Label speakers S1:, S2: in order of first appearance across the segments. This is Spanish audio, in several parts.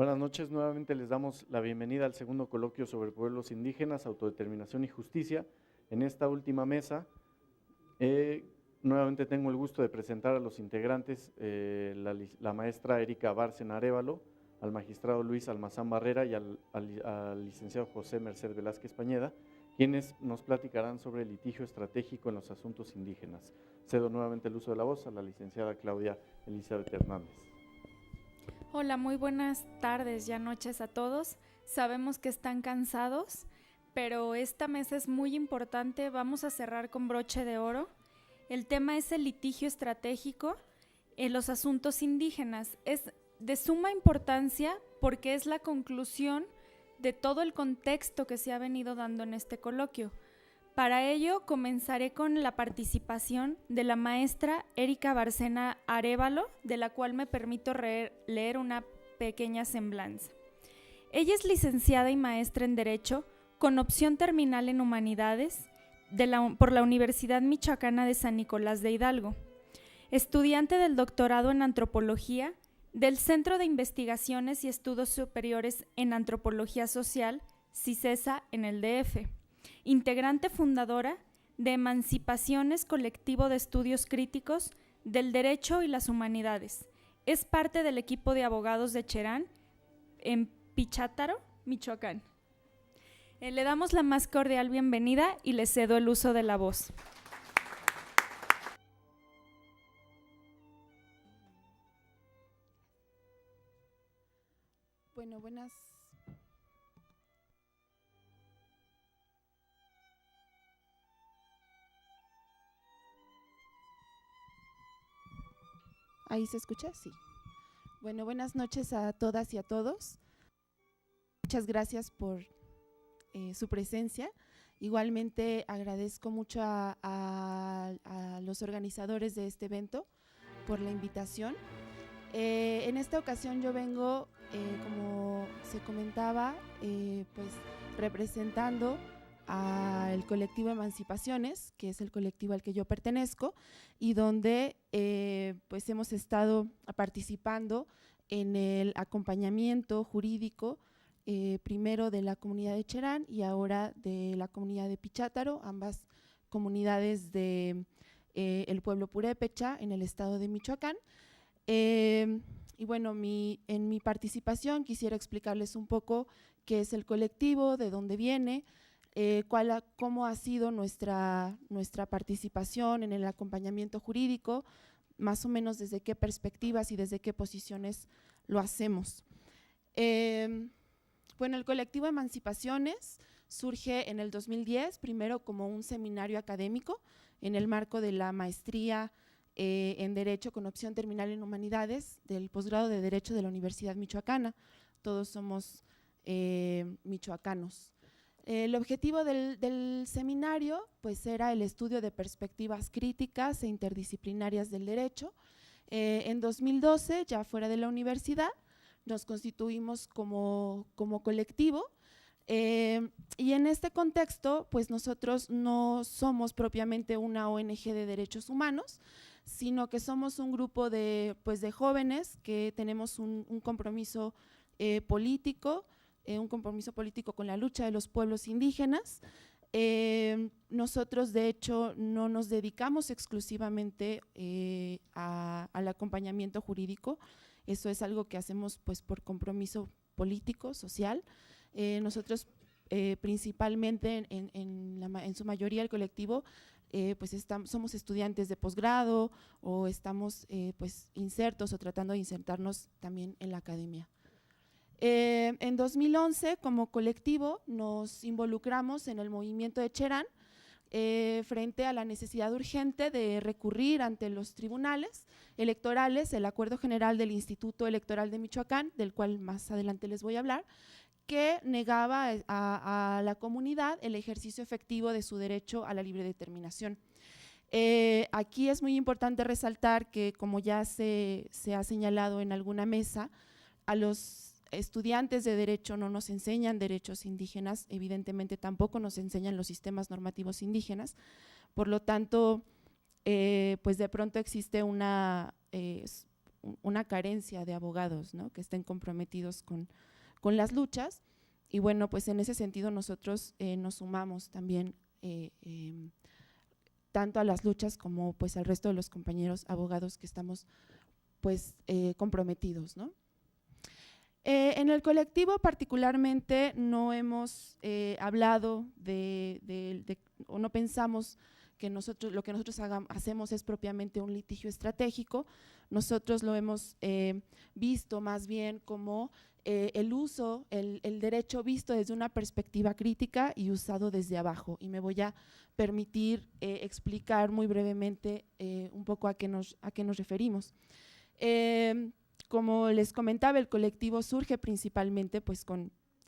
S1: Buenas noches, nuevamente les damos la bienvenida al segundo coloquio sobre pueblos indígenas, autodeterminación y justicia. En esta última mesa, nuevamente tengo el gusto de presentar a los integrantes, la maestra Erika Bárcena Arévalo, al magistrado Luis Almazán Barrera y al licenciado José Merced Velázquez Pañeda, quienes nos platicarán sobre el litigio estratégico en los asuntos indígenas. Cedo nuevamente el uso de la voz a la licenciada Claudia Elizabeth Hernández.
S2: Hola, muy buenas tardes, ya noches a todos. Sabemos que están cansados, pero esta mesa es muy importante. Vamos a cerrar con broche de oro. El tema es el litigio estratégico en los asuntos indígenas. Es de suma importancia porque es la conclusión de todo el contexto que se ha venido dando en este coloquio. Para ello, comenzaré con la participación de la maestra Erika Bárcena Arévalo, de la cual me permito leer una pequeña semblanza. Ella es licenciada y maestra en Derecho, con opción terminal en Humanidades, por la Universidad Michoacana de San Nicolás de Hidalgo. Estudiante del doctorado en Antropología del Centro de Investigaciones y Estudios Superiores en Antropología Social, CICESA, en el DF. Integrante fundadora de Emancipaciones, colectivo de estudios críticos del derecho y las humanidades. Es parte del equipo de abogados de Cherán, en Pichátaro, Michoacán. Le damos la más cordial bienvenida y le cedo el uso de la voz.
S3: Bueno, buenas. ¿Ahí se escucha? Sí. Bueno, buenas noches a todas y a todos. Muchas gracias por su presencia. Igualmente agradezco mucho a los organizadores de este evento por la invitación. En esta ocasión yo vengo, como se comentaba, pues representando al colectivo Emancipaciones, que es el colectivo al que yo pertenezco, y donde pues hemos estado participando en el acompañamiento jurídico, primero de la comunidad de Cherán y ahora de la comunidad de Pichátaro, ambas comunidades de el pueblo purépecha en el estado de Michoacán. Y bueno, en mi participación quisiera explicarles un poco qué es el colectivo, de dónde viene, cómo ha sido nuestra participación en el acompañamiento jurídico, más o menos desde qué perspectivas y desde qué posiciones lo hacemos. Bueno, el colectivo Emancipaciones surge en el 2010, primero como un seminario académico en el marco de la maestría en Derecho con opción terminal en Humanidades del posgrado de Derecho de la Universidad Michoacana. Todos somos michoacanos. El objetivo del seminario pues era el estudio de perspectivas críticas e interdisciplinarias del derecho. En 2012, ya fuera de la universidad, nos constituimos como colectivo. Y en este contexto, pues nosotros no somos propiamente una ONG de derechos humanos, sino que somos un grupo de jóvenes que tenemos un compromiso político, un compromiso político con la lucha de los pueblos indígenas. Nosotros, de hecho, no nos dedicamos exclusivamente al acompañamiento jurídico. Eso es algo que hacemos pues por compromiso político, social. Nosotros principalmente en su mayoría el colectivo pues somos estudiantes de posgrado o estamos pues insertos o tratando de insertarnos también en la academia. En 2011 como colectivo nos involucramos en el movimiento de Cherán frente a la necesidad urgente de recurrir ante los tribunales electorales el Acuerdo General del Instituto Electoral de Michoacán, del cual más adelante les voy a hablar, que negaba a la comunidad el ejercicio efectivo de su derecho a la libre determinación. Aquí es muy importante resaltar que, como ya se ha señalado en alguna mesa, a los estudiantes de derecho no nos enseñan derechos indígenas, evidentemente tampoco nos enseñan los sistemas normativos indígenas, por lo tanto, pues de pronto existe una carencia de abogados, ¿no?, que estén comprometidos con las luchas. Y bueno, pues en ese sentido nosotros nos sumamos también tanto a las luchas como pues al resto de los compañeros abogados que estamos pues comprometidos, ¿no? En el colectivo particularmente no hemos hablado o no pensamos que lo que nosotros hacemos es propiamente un litigio estratégico. Nosotros lo hemos visto más bien como el derecho visto desde una perspectiva crítica y usado desde abajo. Y me voy a permitir explicar muy brevemente un poco a qué nos referimos. Como les comentaba, el colectivo surge principalmente pues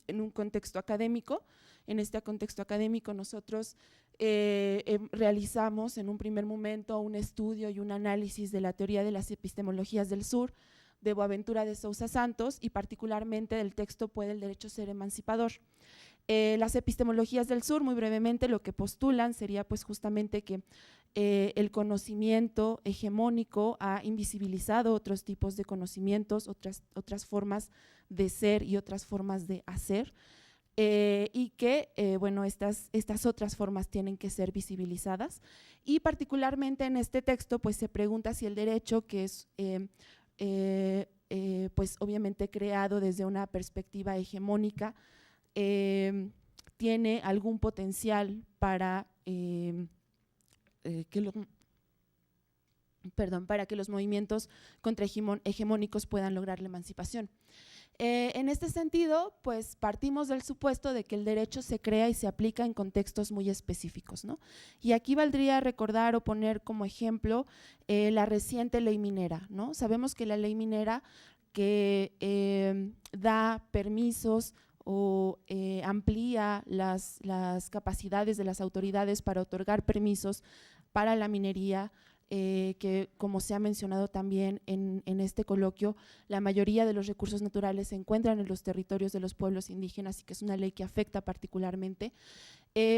S3: en un contexto académico. En este contexto académico nosotros realizamos en un primer momento un estudio y un análisis de la teoría de las epistemologías del sur de Boaventura de Sousa Santos y particularmente del texto ¿Puede el derecho ser emancipador? Las epistemologías del sur, muy brevemente, lo que postulan sería pues justamente que el conocimiento hegemónico ha invisibilizado otros tipos de conocimientos, otras formas de ser y otras formas de hacer, y que bueno, estas otras formas tienen que ser visibilizadas. Y particularmente en este texto pues se pregunta si el derecho, que es pues obviamente creado desde una perspectiva hegemónica, tiene algún potencial para para que los movimientos contrahegemónicos puedan lograr la emancipación. En este sentido, pues partimos del supuesto de que el derecho se crea y se aplica en contextos muy específicos, ¿no? Y aquí valdría recordar o poner como ejemplo la reciente ley minera, ¿no? Sabemos que la ley minera que da permisos o amplía las capacidades de las autoridades para otorgar permisos para la minería, que como se ha mencionado también en este coloquio, la mayoría de los recursos naturales se encuentran en los territorios de los pueblos indígenas y que es una ley que afecta particularmente,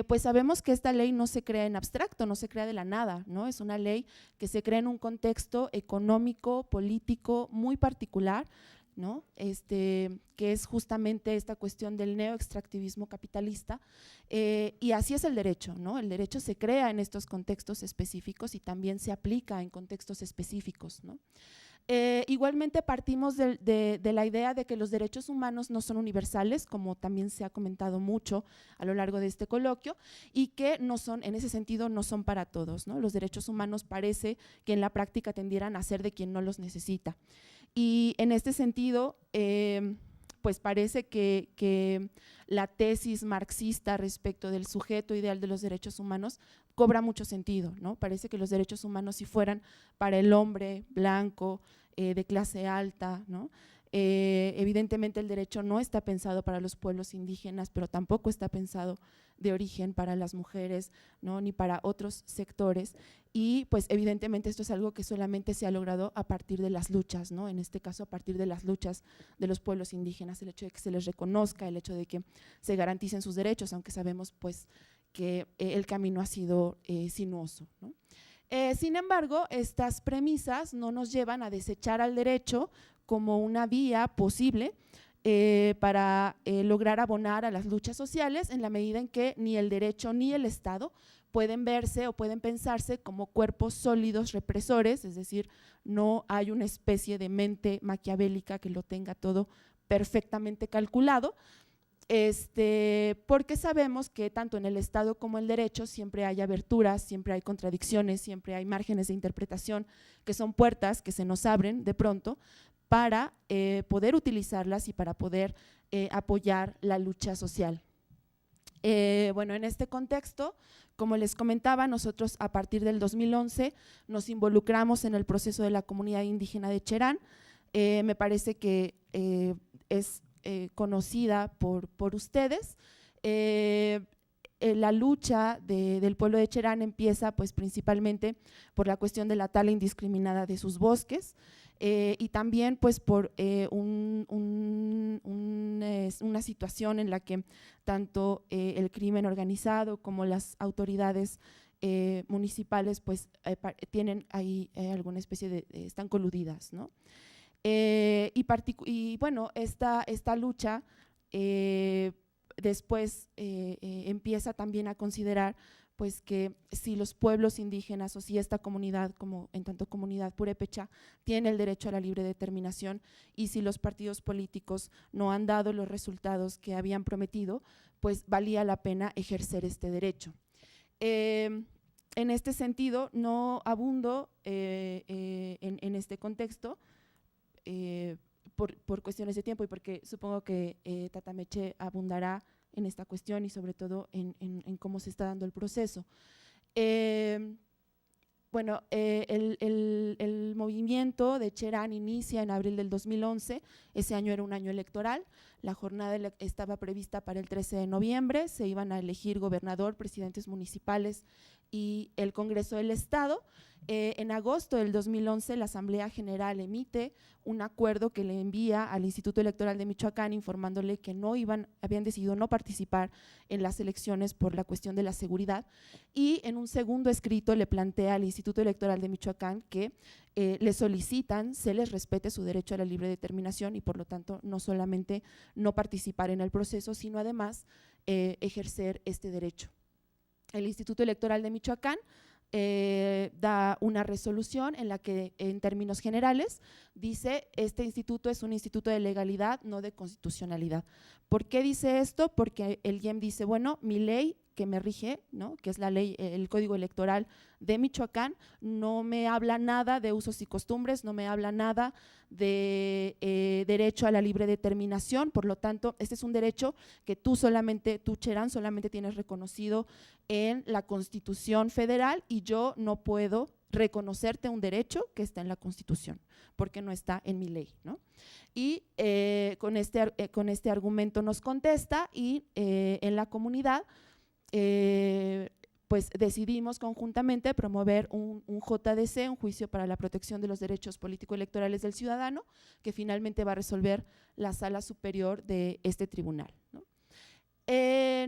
S3: pues sabemos que esta ley no se crea en abstracto, no se crea de la nada, ¿no? Es una ley que se crea en un contexto económico, político muy particular, ¿no? Que es justamente esta cuestión del neoextractivismo capitalista, y así es el derecho, ¿no? El derecho se crea en estos contextos específicos y también se aplica en contextos específicos, ¿no? Igualmente partimos de la idea de que los derechos humanos no son universales, como también se ha comentado mucho a lo largo de este coloquio, y que no son, en ese sentido, no son para todos, ¿no? Los derechos humanos parece que en la práctica tendieran a ser de quien no los necesita. Y en este sentido, pues parece que la tesis marxista respecto del sujeto ideal de los derechos humanos cobra mucho sentido, ¿no? Parece que los derechos humanos, si fueran para el hombre blanco, de clase alta, ¿no? Evidentemente el derecho no está pensado para los pueblos indígenas, pero tampoco está pensado de origen para las mujeres, ¿no? Ni para otros sectores, y pues evidentemente esto es algo que solamente se ha logrado a partir de las luchas, ¿no? En este caso a partir de las luchas de los pueblos indígenas, el hecho de que se les reconozca, el hecho de que se garanticen sus derechos, aunque sabemos pues que el camino ha sido sinuoso, ¿no? Sin embargo, estas premisas no nos llevan a desechar al derecho como una vía posible para lograr abonar a las luchas sociales, en la medida en que ni el derecho ni el Estado pueden verse o pueden pensarse como cuerpos sólidos represores, es decir, no hay una especie de mente maquiavélica que lo tenga todo perfectamente calculado, porque sabemos que tanto en el Estado como en el derecho siempre hay aberturas, siempre hay contradicciones, siempre hay márgenes de interpretación que son puertas que se nos abren de pronto para poder utilizarlas y para poder apoyar la lucha social. Bueno, en este contexto, como les comentaba, nosotros a partir del 2011 nos involucramos en el proceso de la comunidad indígena de Cherán. Me parece que es conocida por ustedes. La lucha del pueblo de Cherán empieza pues principalmente por la cuestión de la tala indiscriminada de sus bosques, y también pues por una situación en la que tanto el crimen organizado como las autoridades municipales pues tienen ahí alguna especie de están coludidas, ¿no? Y bueno, esta lucha después empieza también a considerar pues que si los pueblos indígenas o si esta comunidad, como en tanto comunidad purépecha, tiene el derecho a la libre determinación, y si los partidos políticos no han dado los resultados que habían prometido, pues valía la pena ejercer este derecho. En este sentido, no abundo en este contexto por cuestiones de tiempo y porque supongo que Tata Meche abundará en esta cuestión y sobre todo en cómo se está dando el proceso. Bueno, el movimiento de Cherán inicia en abril del 2011, ese año era un año electoral, la jornada estaba prevista para el 13 de noviembre, se iban a elegir gobernador, presidentes municipales y el Congreso del Estado. En agosto del 2011 la Asamblea General emite un acuerdo que le envía al Instituto Electoral de Michoacán informándole que habían decidido no participar en las elecciones por la cuestión de la seguridad, y en un segundo escrito le plantea al Instituto Electoral de Michoacán que le solicitan se les respete su derecho a la libre determinación y por lo tanto no solamente no participar en el proceso, sino además ejercer este derecho. El Instituto Electoral de Michoacán da una resolución en la que en términos generales dice este instituto es un instituto de legalidad, no de constitucionalidad. ¿Por qué dice esto? Porque el IEM dice, bueno, mi ley que me rige, ¿no?, que es la ley, el Código Electoral de Michoacán, no me habla nada de usos y costumbres, no me habla nada de derecho a la libre determinación, por lo tanto, este es un derecho que tú, Cherán, solamente tienes reconocido en la Constitución Federal y yo no puedo reconocerte un derecho que está en la Constitución, porque no está en mi ley, ¿no? Y con este argumento nos contesta y en la comunidad pues decidimos conjuntamente promover un JDC, un juicio para la protección de los derechos político-electorales del ciudadano, que finalmente va a resolver la sala superior de este tribunal, ¿no?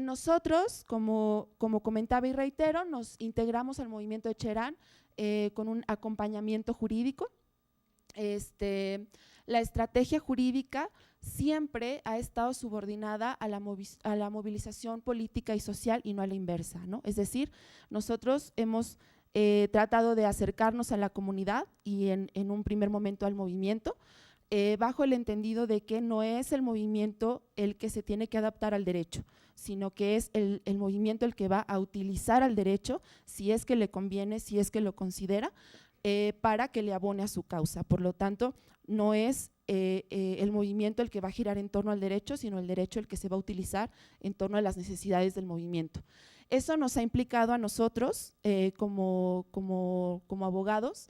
S3: Nosotros, como comentaba y reitero, nos integramos al movimiento de Cherán con un acompañamiento jurídico. La estrategia jurídica siempre ha estado subordinada a la movilización política y social y no a la inversa, ¿no? Es decir, nosotros hemos tratado de acercarnos a la comunidad y en un primer momento al movimiento, bajo el entendido de que no es el movimiento el que se tiene que adaptar al derecho, sino que es el movimiento el que va a utilizar al derecho si es que le conviene, si es que lo considera, para que le abone a su causa. Por lo tanto, no es el movimiento el que va a girar en torno al derecho, sino el derecho el que se va a utilizar en torno a las necesidades del movimiento. Eso nos ha implicado a nosotros como abogados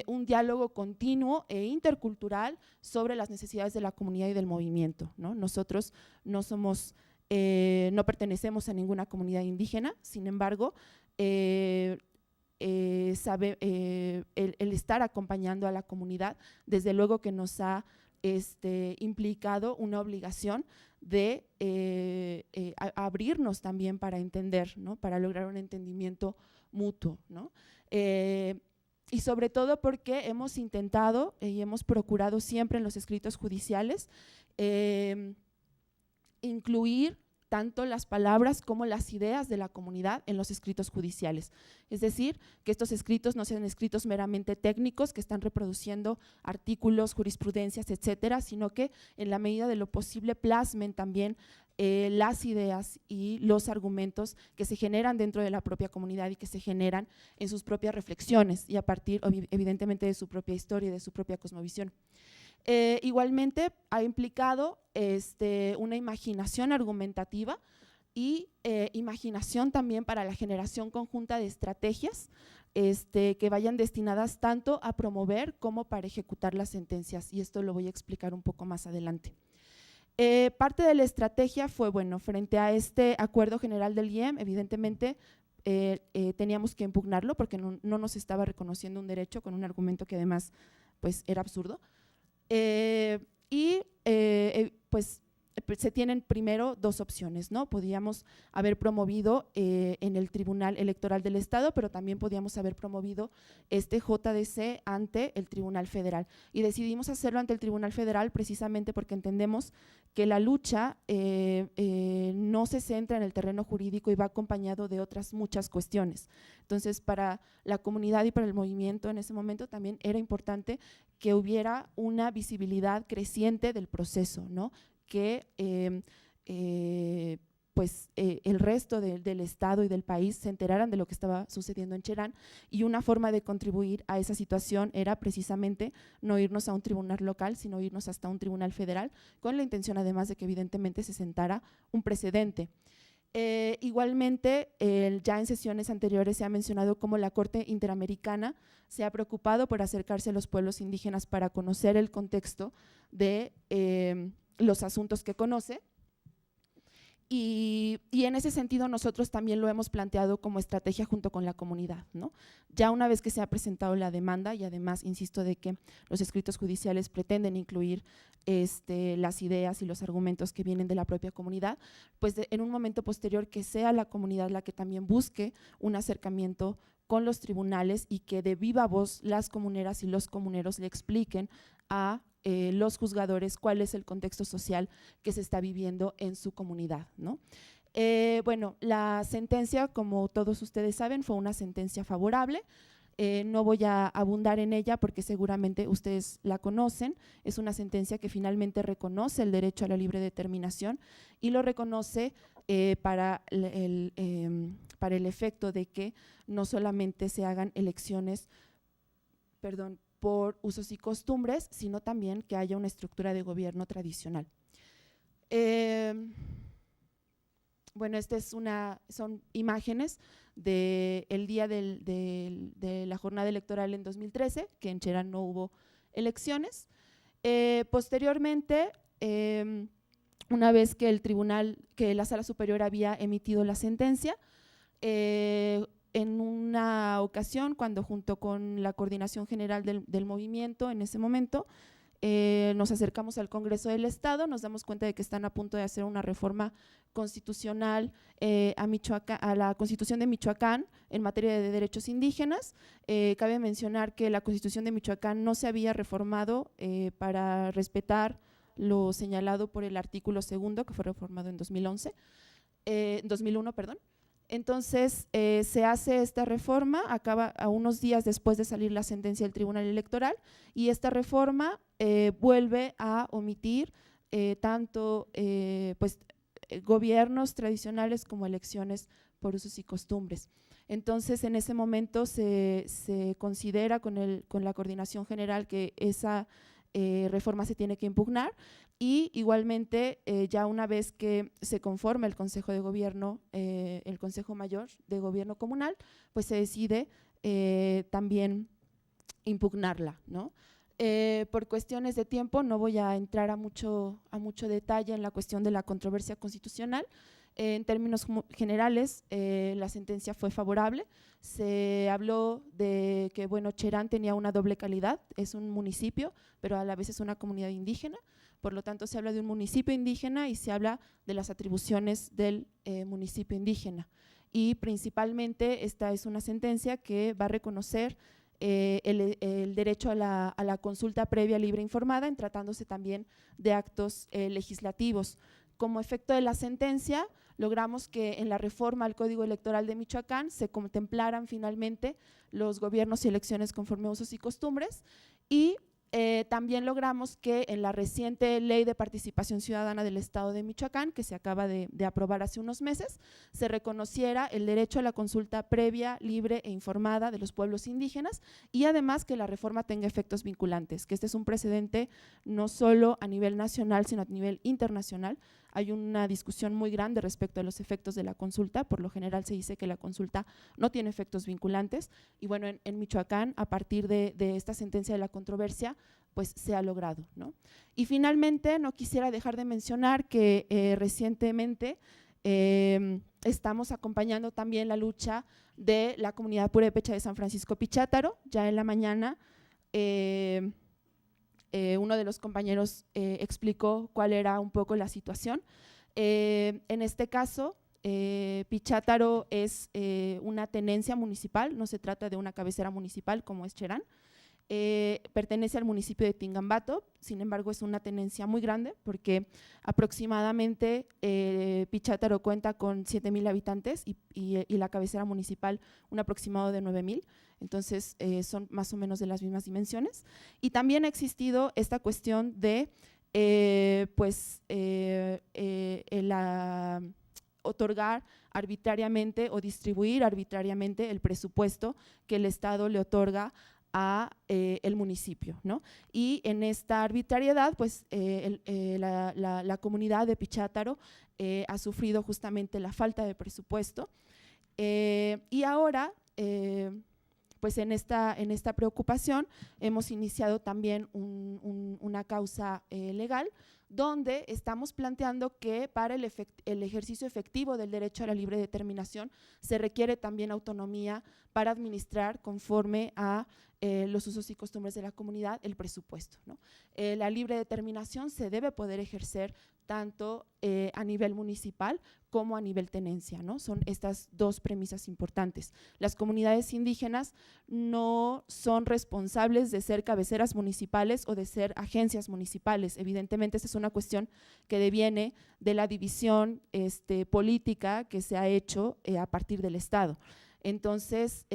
S3: un diálogo continuo e intercultural sobre las necesidades de la comunidad y del movimiento, ¿no? Nosotros no pertenecemos a ninguna comunidad indígena, sin embargo, el estar acompañando a la comunidad, desde luego que nos ha implicado una obligación de abrirnos también para entender, ¿no?, para lograr un entendimiento mutuo, ¿no? Y sobre todo porque hemos intentado y hemos procurado siempre en los escritos judiciales incluir tanto las palabras como las ideas de la comunidad en los escritos judiciales. Es decir, que estos escritos no sean escritos meramente técnicos que están reproduciendo artículos, jurisprudencias, etcétera, sino que en la medida de lo posible plasmen también las ideas y los argumentos que se generan dentro de la propia comunidad y que se generan en sus propias reflexiones y a partir, evidentemente, de su propia historia y de su propia cosmovisión. Igualmente ha implicado una imaginación argumentativa y imaginación también para la generación conjunta de estrategias que vayan destinadas tanto a promover como para ejecutar las sentencias, y esto lo voy a explicar un poco más adelante. Parte de la estrategia fue, bueno, frente a este acuerdo general del IEM, evidentemente teníamos que impugnarlo porque no nos estaba reconociendo un derecho con un argumento que además pues era absurdo. Pues se tienen primero dos opciones, ¿no? Podíamos haber promovido en el Tribunal Electoral del Estado, pero también podíamos haber promovido este JDC ante el Tribunal Federal. Y decidimos hacerlo ante el Tribunal Federal precisamente porque entendemos que la lucha no se centra en el terreno jurídico y va acompañado de otras muchas cuestiones. Entonces, para la comunidad y para el movimiento en ese momento también era importante que hubiera una visibilidad creciente del proceso, ¿no? Que el resto del Estado y del país se enteraran de lo que estaba sucediendo en Cherán, y una forma de contribuir a esa situación era precisamente no irnos a un tribunal local, sino irnos hasta un tribunal federal, con la intención además de que evidentemente se sentara un precedente. Igualmente, ya en sesiones anteriores se ha mencionado cómo la Corte Interamericana se ha preocupado por acercarse a los pueblos indígenas para conocer el contexto de los asuntos que conoce, y en ese sentido nosotros también lo hemos planteado como estrategia junto con la comunidad, ¿no? Ya una vez que se ha presentado la demanda, y además insisto de que los escritos judiciales pretenden incluir las ideas y los argumentos que vienen de la propia comunidad, pues en un momento posterior que sea la comunidad la que también busque un acercamiento con los tribunales y que de viva voz las comuneras y los comuneros le expliquen a los juzgadores cuál es el contexto social que se está viviendo en su comunidad, ¿no? Bueno, la sentencia, como todos ustedes saben, fue una sentencia favorable. No voy a abundar en ella porque seguramente ustedes la conocen. Es una sentencia que finalmente reconoce el derecho a la libre determinación y lo reconoce para el efecto de que no solamente se hagan elecciones, por usos y costumbres, sino también que haya una estructura de gobierno tradicional. Bueno, son imágenes del día de la jornada electoral en 2013, que en Cherán no hubo elecciones. Posteriormente, una vez que la Sala Superior había emitido la sentencia, en una ocasión, cuando junto con la Coordinación General del movimiento en ese momento, nos acercamos al Congreso del Estado, nos damos cuenta de que están a punto de hacer una reforma constitucional a la Constitución de Michoacán en materia de derechos indígenas. Cabe mencionar que la Constitución de Michoacán no se había reformado para respetar lo señalado por el artículo 2º, que fue reformado en 2001, perdón. Entonces, se hace esta reforma, acaba a unos días después de salir la sentencia del Tribunal Electoral, y esta reforma vuelve a omitir tanto gobiernos tradicionales como elecciones por usos y costumbres. Entonces, en ese momento se considera con la Coordinación General que esa reforma se tiene que impugnar, y igualmente ya una vez que se conforma el Consejo de Gobierno, el Consejo Mayor de Gobierno Comunal, pues se decide también impugnarla, ¿no? Por cuestiones de tiempo no voy a entrar a mucho detalle en la cuestión de la controversia constitucional. En términos generales, la sentencia fue favorable. Se habló de que, bueno, Cherán tenía una doble calidad, es un municipio, pero a la vez es una comunidad indígena. Por lo tanto, se habla de un municipio indígena y se habla de las atribuciones del municipio indígena. Y principalmente esta es una sentencia que va a reconocer el derecho a la consulta previa, libre e informada, en tratándose también de actos legislativos. Como efecto de la sentencia, logramos que en la reforma al Código Electoral de Michoacán se contemplaran finalmente los gobiernos y elecciones conforme a usos y costumbres, y también logramos que en la reciente Ley de Participación Ciudadana del Estado de Michoacán, que se acaba de aprobar hace unos meses, se reconociera el derecho a la consulta previa, libre e informada de los pueblos indígenas, y además que la reforma tenga efectos vinculantes, que este es un precedente no solo a nivel nacional, sino a nivel internacional. Hay una discusión muy grande respecto a los efectos de la consulta. Por lo general se dice que la consulta no tiene efectos vinculantes, y bueno, en Michoacán, a partir de esta sentencia de la controversia, pues se ha logrado, ¿no? Y finalmente, no quisiera dejar de mencionar que recientemente estamos acompañando también la lucha de la comunidad purépecha de San Francisco Pichátaro. Ya en la mañana uno de los compañeros explicó cuál era un poco la situación. En este caso, Pichátaro es una tenencia municipal, no se trata de una cabecera municipal como es Cherán. Pertenece al municipio de Tingambato, sin embargo es una tenencia muy grande porque aproximadamente Pichátaro cuenta con 7,000 habitantes y la cabecera municipal un aproximado de 9,000, entonces son más o menos de las mismas dimensiones. Y también ha existido esta cuestión de otorgar arbitrariamente o distribuir arbitrariamente el presupuesto que el Estado le otorga a el municipio, ¿no? Y en esta arbitrariedad, pues la comunidad de Pichátaro ha sufrido justamente la falta de presupuesto y ahora, pues en esta preocupación hemos iniciado también una causa legal donde estamos planteando que para el ejercicio efectivo del derecho a la libre determinación se requiere también autonomía para administrar conforme a los usos y costumbres de la comunidad el presupuesto, ¿no? La libre determinación se debe poder ejercer tanto a nivel municipal como a nivel tenencia, ¿no? Son estas dos premisas importantes. Las comunidades indígenas no son responsables de ser cabeceras municipales o de ser agencias municipales. Evidentemente, esta es una cuestión que deviene de la división política que se ha hecho a partir del Estado. Entonces,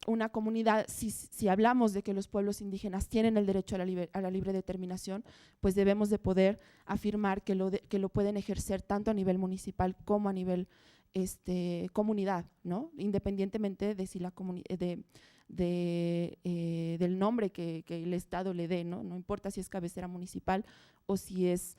S3: una comunidad, si hablamos de que los pueblos indígenas tienen el derecho a la libre determinación, pues debemos de poder afirmar que lo pueden ejercer tanto a nivel municipal como a nivel comunidad, ¿no? Independientemente de si del nombre que el Estado le dé, ¿no? No importa si es cabecera municipal o si es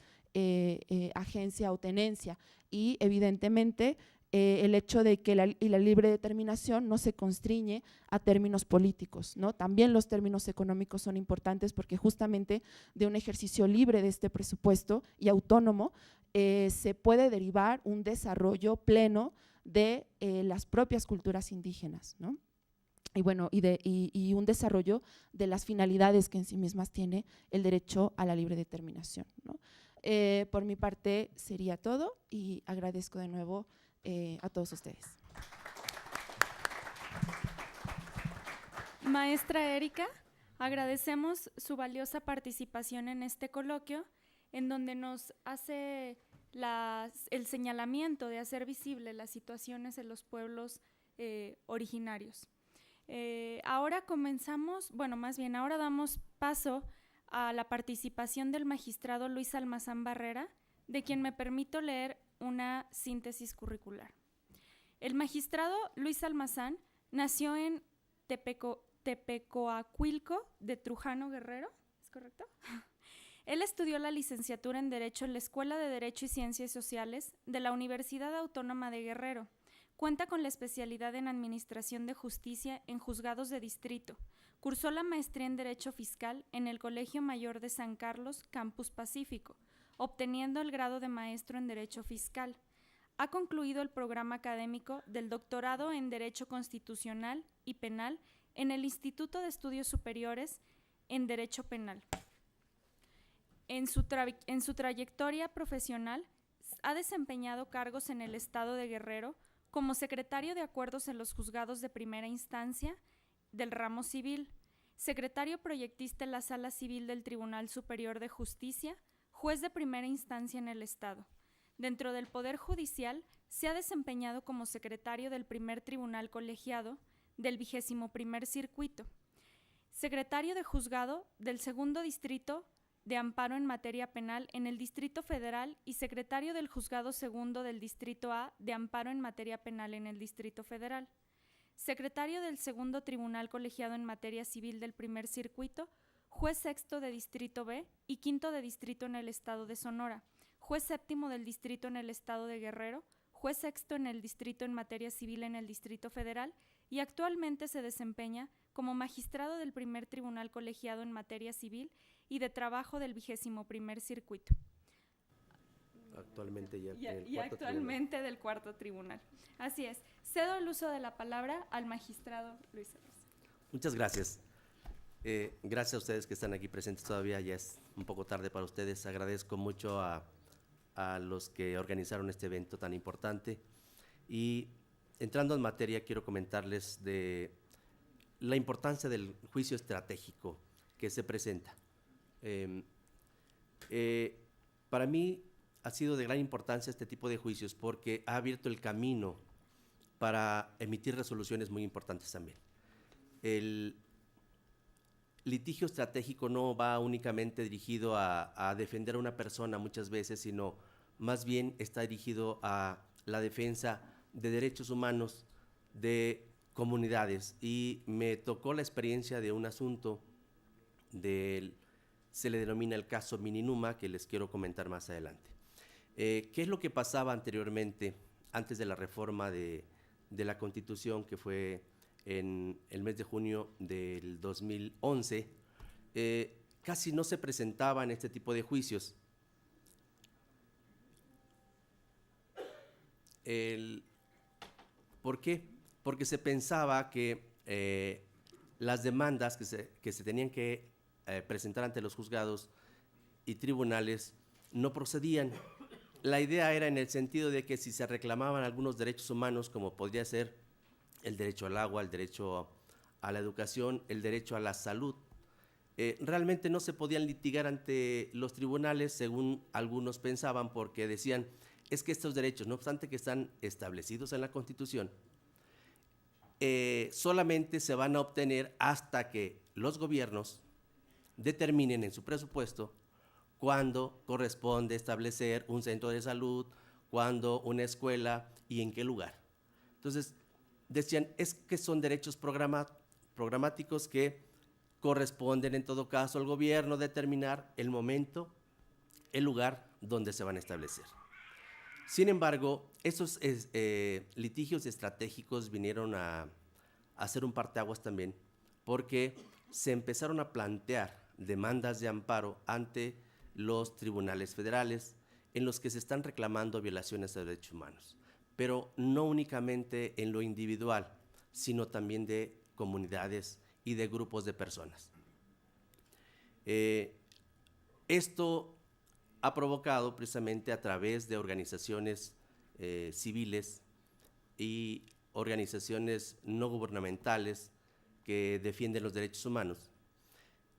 S3: agencia o tenencia. Y evidentemente el hecho de que la libre determinación no se constriñe a términos políticos, ¿no? También los términos económicos son importantes porque justamente de un ejercicio libre de este presupuesto y autónomo se puede derivar un desarrollo pleno de las propias culturas indígenas, ¿no? Y bueno, y un desarrollo de las finalidades que en sí mismas tiene el derecho a la libre determinación, ¿no? Por mi parte sería todo y agradezco de nuevo a todos ustedes.
S2: Maestra Erika, agradecemos su valiosa participación en este coloquio, en donde nos hace el señalamiento de hacer visible las situaciones en los pueblos originarios. Ahora ahora damos paso a la participación del magistrado Luis Almazán Barrera, de quien me permito leer una síntesis curricular. El magistrado Luis Almazán nació en Tepecoacuilco de Trujano Guerrero, ¿es correcto? Él estudió la licenciatura en Derecho en la Escuela de Derecho y Ciencias Sociales de la Universidad Autónoma de Guerrero. Cuenta con la especialidad en Administración de Justicia en Juzgados de Distrito. Cursó la maestría en Derecho Fiscal en el Colegio Mayor de San Carlos, Campus Pacífico, obteniendo el grado de maestro en Derecho Fiscal. Ha concluido el programa académico del doctorado en Derecho Constitucional y Penal en el Instituto de Estudios Superiores en Derecho Penal. En su trayectoria profesional ha desempeñado cargos en el Estado de Guerrero como secretario de Acuerdos en los Juzgados de Primera Instancia del Ramo Civil, secretario proyectista en la Sala Civil del Tribunal Superior de Justicia, juez de primera instancia en el Estado. Dentro del Poder Judicial, se ha desempeñado como secretario del Primer Tribunal Colegiado del 21º Circuito, secretario de Juzgado del Segundo Distrito de Amparo en Materia Penal en el Distrito Federal y secretario del Juzgado Segundo del Distrito A de Amparo en Materia Penal en el Distrito Federal, secretario del Segundo Tribunal Colegiado en Materia Civil del Primer Circuito, juez sexto de Distrito B y quinto de Distrito en el Estado de Sonora, juez séptimo del Distrito en el Estado de Guerrero, juez sexto en el Distrito en Materia Civil en el Distrito Federal y actualmente se desempeña como magistrado del Primer Tribunal Colegiado en Materia Civil y de Trabajo del 21º Circuito.
S4: Actualmente
S2: actualmente del Cuarto Tribunal. Así es. Cedo el uso de la palabra al magistrado Luis Almazán.
S4: Muchas gracias. Gracias a ustedes que están aquí presentes todavía, ya es un poco tarde para ustedes. Agradezco mucho a los que organizaron este evento tan importante. Y entrando en materia, quiero comentarles de la importancia del juicio estratégico que se presenta. Para mí ha sido de gran importancia este tipo de juicios porque ha abierto el camino para emitir resoluciones muy importantes también. El litigio estratégico no va únicamente dirigido a defender a una persona muchas veces, sino más bien está dirigido a la defensa de derechos humanos de comunidades. Y me tocó la experiencia de un asunto se le denomina el caso Mininuma, que les quiero comentar más adelante. ¿Qué es lo que pasaba anteriormente, antes de la reforma de la Constitución, que fue en el mes de junio del 2011? Casi no se presentaban este tipo de juicios. ¿Por qué? Porque se pensaba que las demandas que se tenían que presentar ante los juzgados y tribunales no procedían. La idea era en el sentido de que si se reclamaban algunos derechos humanos, como podría ser el derecho al agua, el derecho a la educación, el derecho a la salud, realmente no se podían litigar ante los tribunales, según algunos pensaban, porque decían, es que estos derechos, no obstante que están establecidos en la Constitución, solamente se van a obtener hasta que los gobiernos determinen en su presupuesto cuándo corresponde establecer un centro de salud, cuándo una escuela y en qué lugar. Entonces, decían, es que son derechos programáticos que corresponden en todo caso al gobierno determinar el momento, el lugar donde se van a establecer. Sin embargo, esos litigios estratégicos vinieron a hacer un parteaguas también, porque se empezaron a plantear demandas de amparo ante los tribunales federales en los que se están reclamando violaciones de derechos humanos, pero no únicamente en lo individual, sino también de comunidades y de grupos de personas. Esto ha provocado precisamente a través de organizaciones civiles y organizaciones no gubernamentales que defienden los derechos humanos,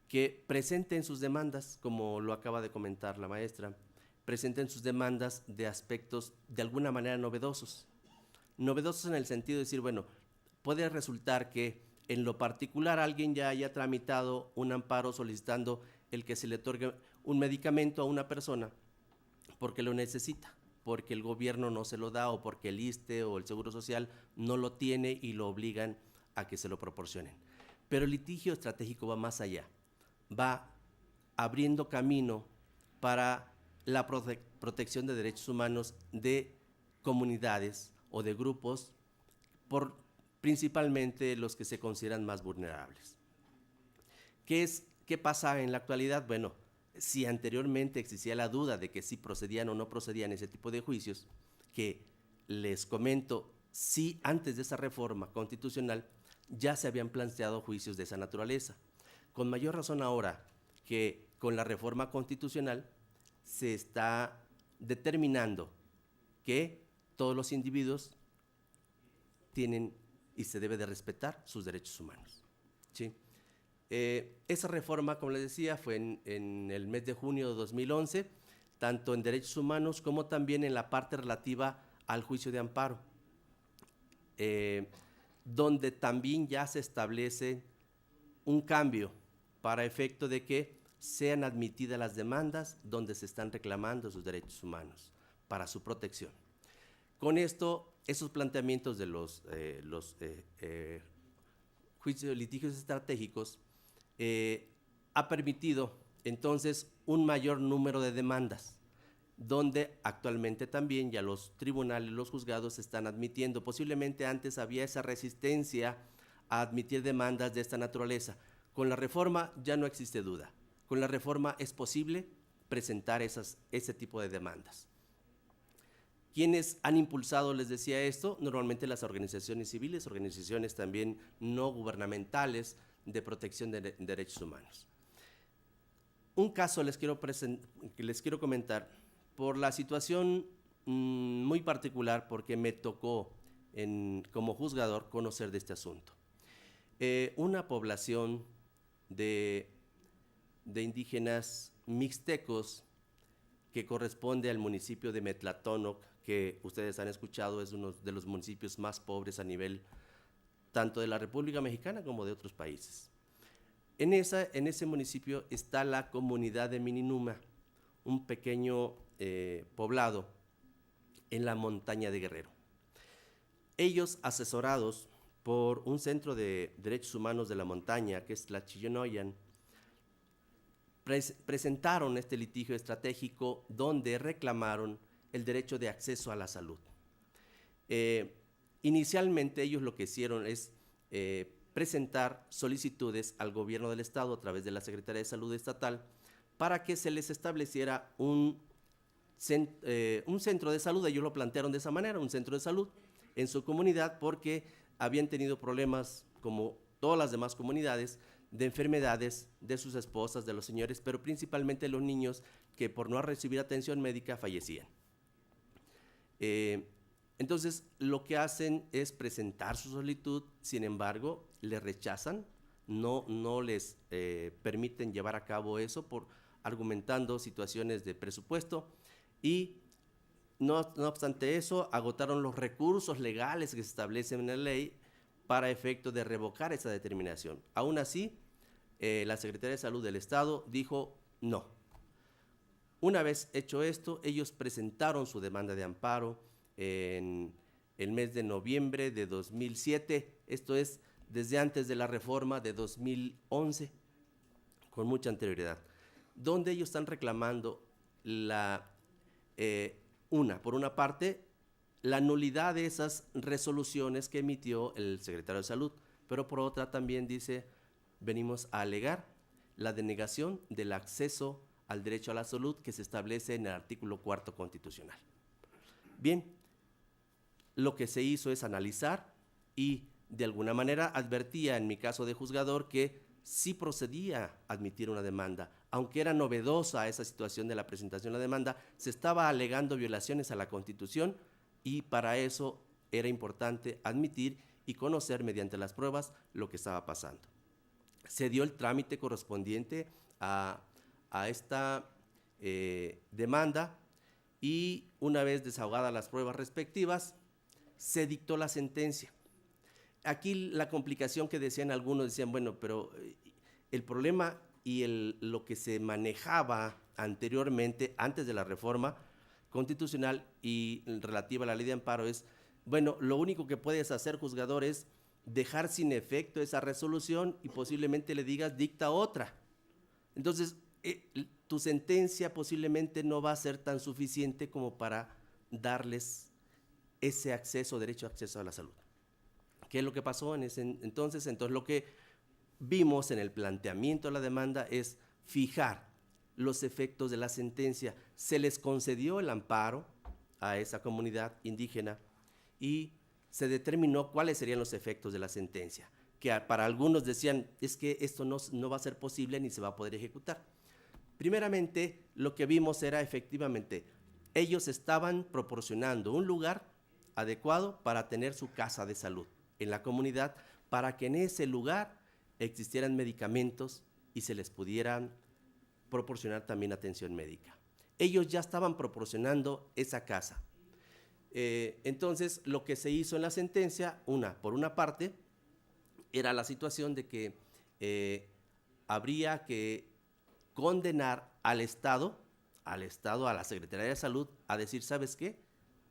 S4: que presenten sus demandas, como lo acaba de comentar la maestra, presenten sus demandas de aspectos de alguna manera novedosos. Novedosos en el sentido de decir, bueno, puede resultar que en lo particular alguien ya haya tramitado un amparo solicitando el que se le otorgue un medicamento a una persona porque lo necesita, porque el gobierno no se lo da o porque el ISSSTE o el Seguro Social no lo tiene y lo obligan a que se lo proporcionen. Pero el litigio estratégico va más allá, va abriendo camino para la protección de derechos humanos de comunidades o de grupos, principalmente los que se consideran más vulnerables. ¿Qué pasa en la actualidad? Bueno, si anteriormente existía la duda de que si procedían o no procedían ese tipo de juicios, que les comento, sí antes de esa reforma constitucional ya se habían planteado juicios de esa naturaleza. Con mayor razón ahora que con la reforma constitucional se está determinando que todos los individuos tienen y se debe de respetar sus derechos humanos, ¿sí? Esa reforma, como les decía, fue en el mes de junio de 2011, tanto en derechos humanos como también en la parte relativa al juicio de amparo, donde también ya se establece un cambio para efecto de que sean admitidas las demandas donde se están reclamando sus derechos humanos para su protección. Con esto, esos planteamientos de los juicios, litigios estratégicos ha permitido entonces un mayor número de demandas, donde actualmente también ya los tribunales, los juzgados están admitiendo. Posiblemente antes había esa resistencia a admitir demandas de esta naturaleza. Con la reforma ya no existe duda. Con la reforma es posible presentar ese tipo de demandas. ¿Quiénes han impulsado, les decía esto? Normalmente las organizaciones civiles, organizaciones también no gubernamentales, de Protección de Derechos Humanos. Un caso les quiero comentar por la situación muy particular, porque me tocó como juzgador conocer de este asunto. Una población de indígenas mixtecos que corresponde al municipio de Metlatónoc, que ustedes han escuchado, es uno de los municipios más pobres a nivel tanto de la República Mexicana como de otros países. En ese municipio está la comunidad de Mininuma, un pequeño poblado en la montaña de Guerrero. Ellos, asesorados por un centro de derechos humanos de la montaña, que es la Chillonoyan, presentaron este litigio estratégico donde reclamaron el derecho de acceso a la salud. Inicialmente ellos lo que hicieron es presentar solicitudes al gobierno del estado a través de la Secretaría de Salud Estatal para que se les estableciera un centro de salud. Ellos lo plantearon de esa manera, un centro de salud en su comunidad, porque habían tenido problemas, como todas las demás comunidades, de enfermedades de sus esposas, de los señores, pero principalmente los niños que por no recibir atención médica fallecían. Entonces, lo que hacen es presentar su solicitud, sin embargo, le rechazan, no les permiten llevar a cabo eso, argumentando situaciones de presupuesto, y no obstante eso, agotaron los recursos legales que se establecen en la ley para efecto de revocar esa determinación. Aún así, la Secretaría de Salud del Estado dijo no. Una vez hecho esto, ellos presentaron su demanda de amparo en el mes de noviembre de 2007, esto es desde antes de la reforma de 2011, con mucha anterioridad, donde ellos están reclamando por una parte, la nulidad de esas resoluciones que emitió el secretario de Salud, pero por otra también dice, venimos a alegar la denegación del acceso al derecho a la salud que se establece en el artículo 4 constitucional. Bien, lo que se hizo es analizar y de alguna manera advertía en mi caso de juzgador que sí procedía a admitir una demanda, aunque era novedosa esa situación de la presentación de la demanda, se estaba alegando violaciones a la Constitución y para eso era importante admitir y conocer mediante las pruebas lo que estaba pasando. Se dio el trámite correspondiente a esta demanda y una vez desahogadas las pruebas respectivas, se dictó la sentencia. Aquí la complicación que decían algunos, decían, bueno, pero el problema y lo que se manejaba anteriormente, antes de la reforma constitucional y relativa a la ley de amparo es, bueno, lo único que puedes hacer, juzgador, es dejar sin efecto esa resolución y posiblemente le digas dicta otra. Entonces, tu sentencia posiblemente no va a ser tan suficiente como para darles ese acceso, derecho a acceso a la salud. ¿Qué es lo que pasó en ese entonces? Entonces, lo que vimos en el planteamiento de la demanda es fijar los efectos de la sentencia. Se les concedió el amparo a esa comunidad indígena y se determinó cuáles serían los efectos de la sentencia, que para algunos decían, es que esto no va a ser posible ni se va a poder ejecutar. Primeramente, lo que vimos era efectivamente, ellos estaban proporcionando un lugar adecuado para tener su casa de salud en la comunidad, para que en ese lugar existieran medicamentos y se les pudieran proporcionar también atención médica. Ellos ya estaban proporcionando esa casa. Entonces, lo que se hizo en la sentencia, por una parte, era la situación de que habría que condenar al Estado, a la Secretaría de Salud, a decir, ¿sabes qué?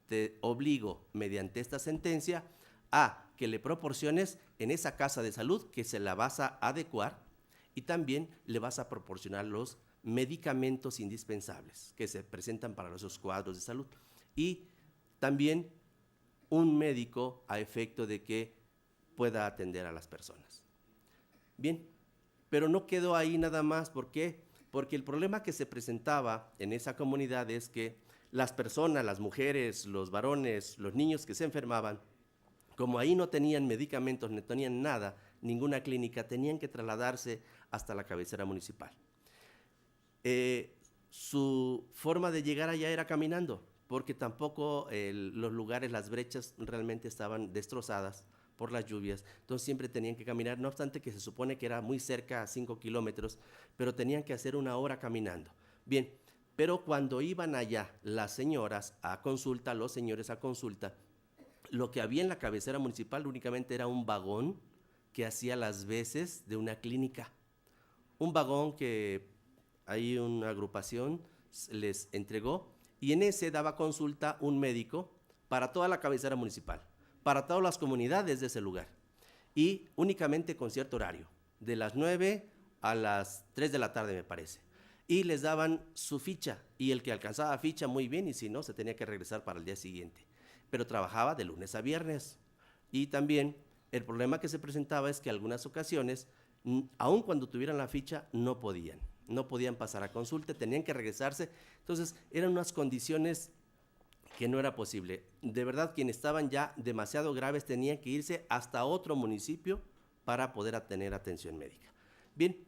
S4: Te obligo, mediante esta sentencia, a que le proporciones en esa casa de salud, que se la vas a adecuar, y también le vas a proporcionar los medicamentos indispensables que se presentan para esos cuadros de salud. Y también un médico a efecto de que pueda atender a las personas. Bien, pero no quedó ahí nada más. ¿Por qué? Porque el problema que se presentaba en esa comunidad es que las personas, las mujeres, los varones, los niños que se enfermaban, como ahí no tenían medicamentos, no tenían nada, ninguna clínica, tenían que trasladarse hasta la cabecera municipal. Su forma de llegar allá era caminando, porque tampoco los lugares, las brechas realmente estaban destrozadas por las lluvias, entonces siempre tenían que caminar, no obstante que se supone que era muy cerca, a 5 kilómetros, pero tenían que hacer 1 hora caminando. Bien, pero cuando iban allá las señoras a consulta, los señores a consulta, lo que había en la cabecera municipal únicamente era un vagón que hacía las veces de una clínica. Un vagón que hay una agrupación les entregó y en ese daba consulta un médico para toda la cabecera municipal, para todas las comunidades de ese lugar y únicamente con cierto horario, de las 9 a las 3 de la tarde me parece. Y les daban su ficha y el que alcanzaba ficha muy bien y si no se tenía que regresar para el día siguiente. Pero trabajaba de lunes a viernes. Y también el problema que se presentaba es que algunas ocasiones, aun cuando tuvieran la ficha, no podían pasar a consulta, tenían que regresarse. Entonces eran unas condiciones que no era posible. De verdad, quienes estaban ya demasiado graves tenían que irse hasta otro municipio para poder tener atención médica. Bien,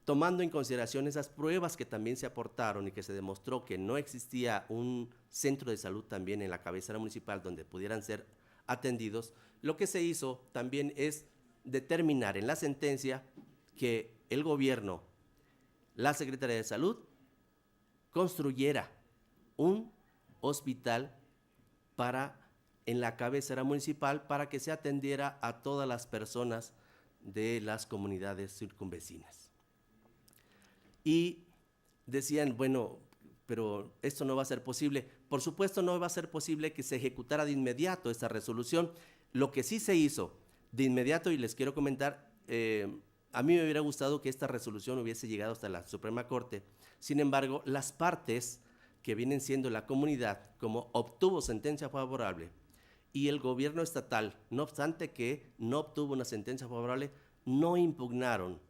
S4: tomando en consideración esas pruebas que también se aportaron y que se demostró que no existía un centro de salud también en la cabecera municipal donde pudieran ser atendidos, lo que se hizo también es determinar en la sentencia que el gobierno, la Secretaría de Salud, construyera un hospital en la cabecera municipal para que se atendiera a todas las personas de las comunidades circunvecinas. Y decían, bueno, pero esto no va a ser posible. Por supuesto no va a ser posible que se ejecutara de inmediato esta resolución. Lo que sí se hizo de inmediato, y les quiero comentar, a mí me hubiera gustado que esta resolución hubiese llegado hasta la Suprema Corte. Sin embargo, las partes que vienen siendo la comunidad, como obtuvo sentencia favorable, y el gobierno estatal, no obstante que no obtuvo una sentencia favorable, no impugnaron,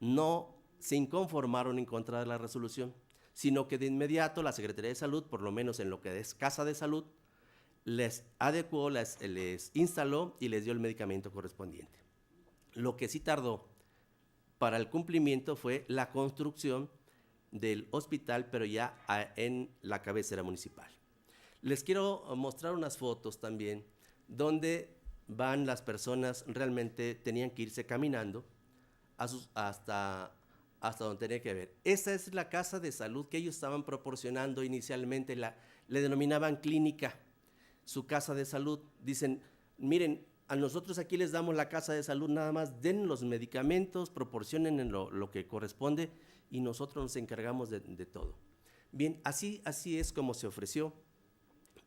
S4: no se inconformaron en contra de la resolución, sino que de inmediato la Secretaría de Salud, por lo menos en lo que es Casa de Salud, les adecuó, les instaló y les dio el medicamento correspondiente. Lo que sí tardó para el cumplimiento fue la construcción del hospital, pero ya en la cabecera municipal. Les quiero mostrar unas fotos también donde van las personas, realmente tenían que irse caminando hasta donde tenía que ver. Esa es la casa de salud que ellos estaban proporcionando inicialmente, le denominaban clínica, su casa de salud. Dicen, miren, a nosotros aquí les damos la casa de salud, nada más den los medicamentos, proporcionen lo que corresponde y nosotros nos encargamos de todo. Bien, así es como se ofreció.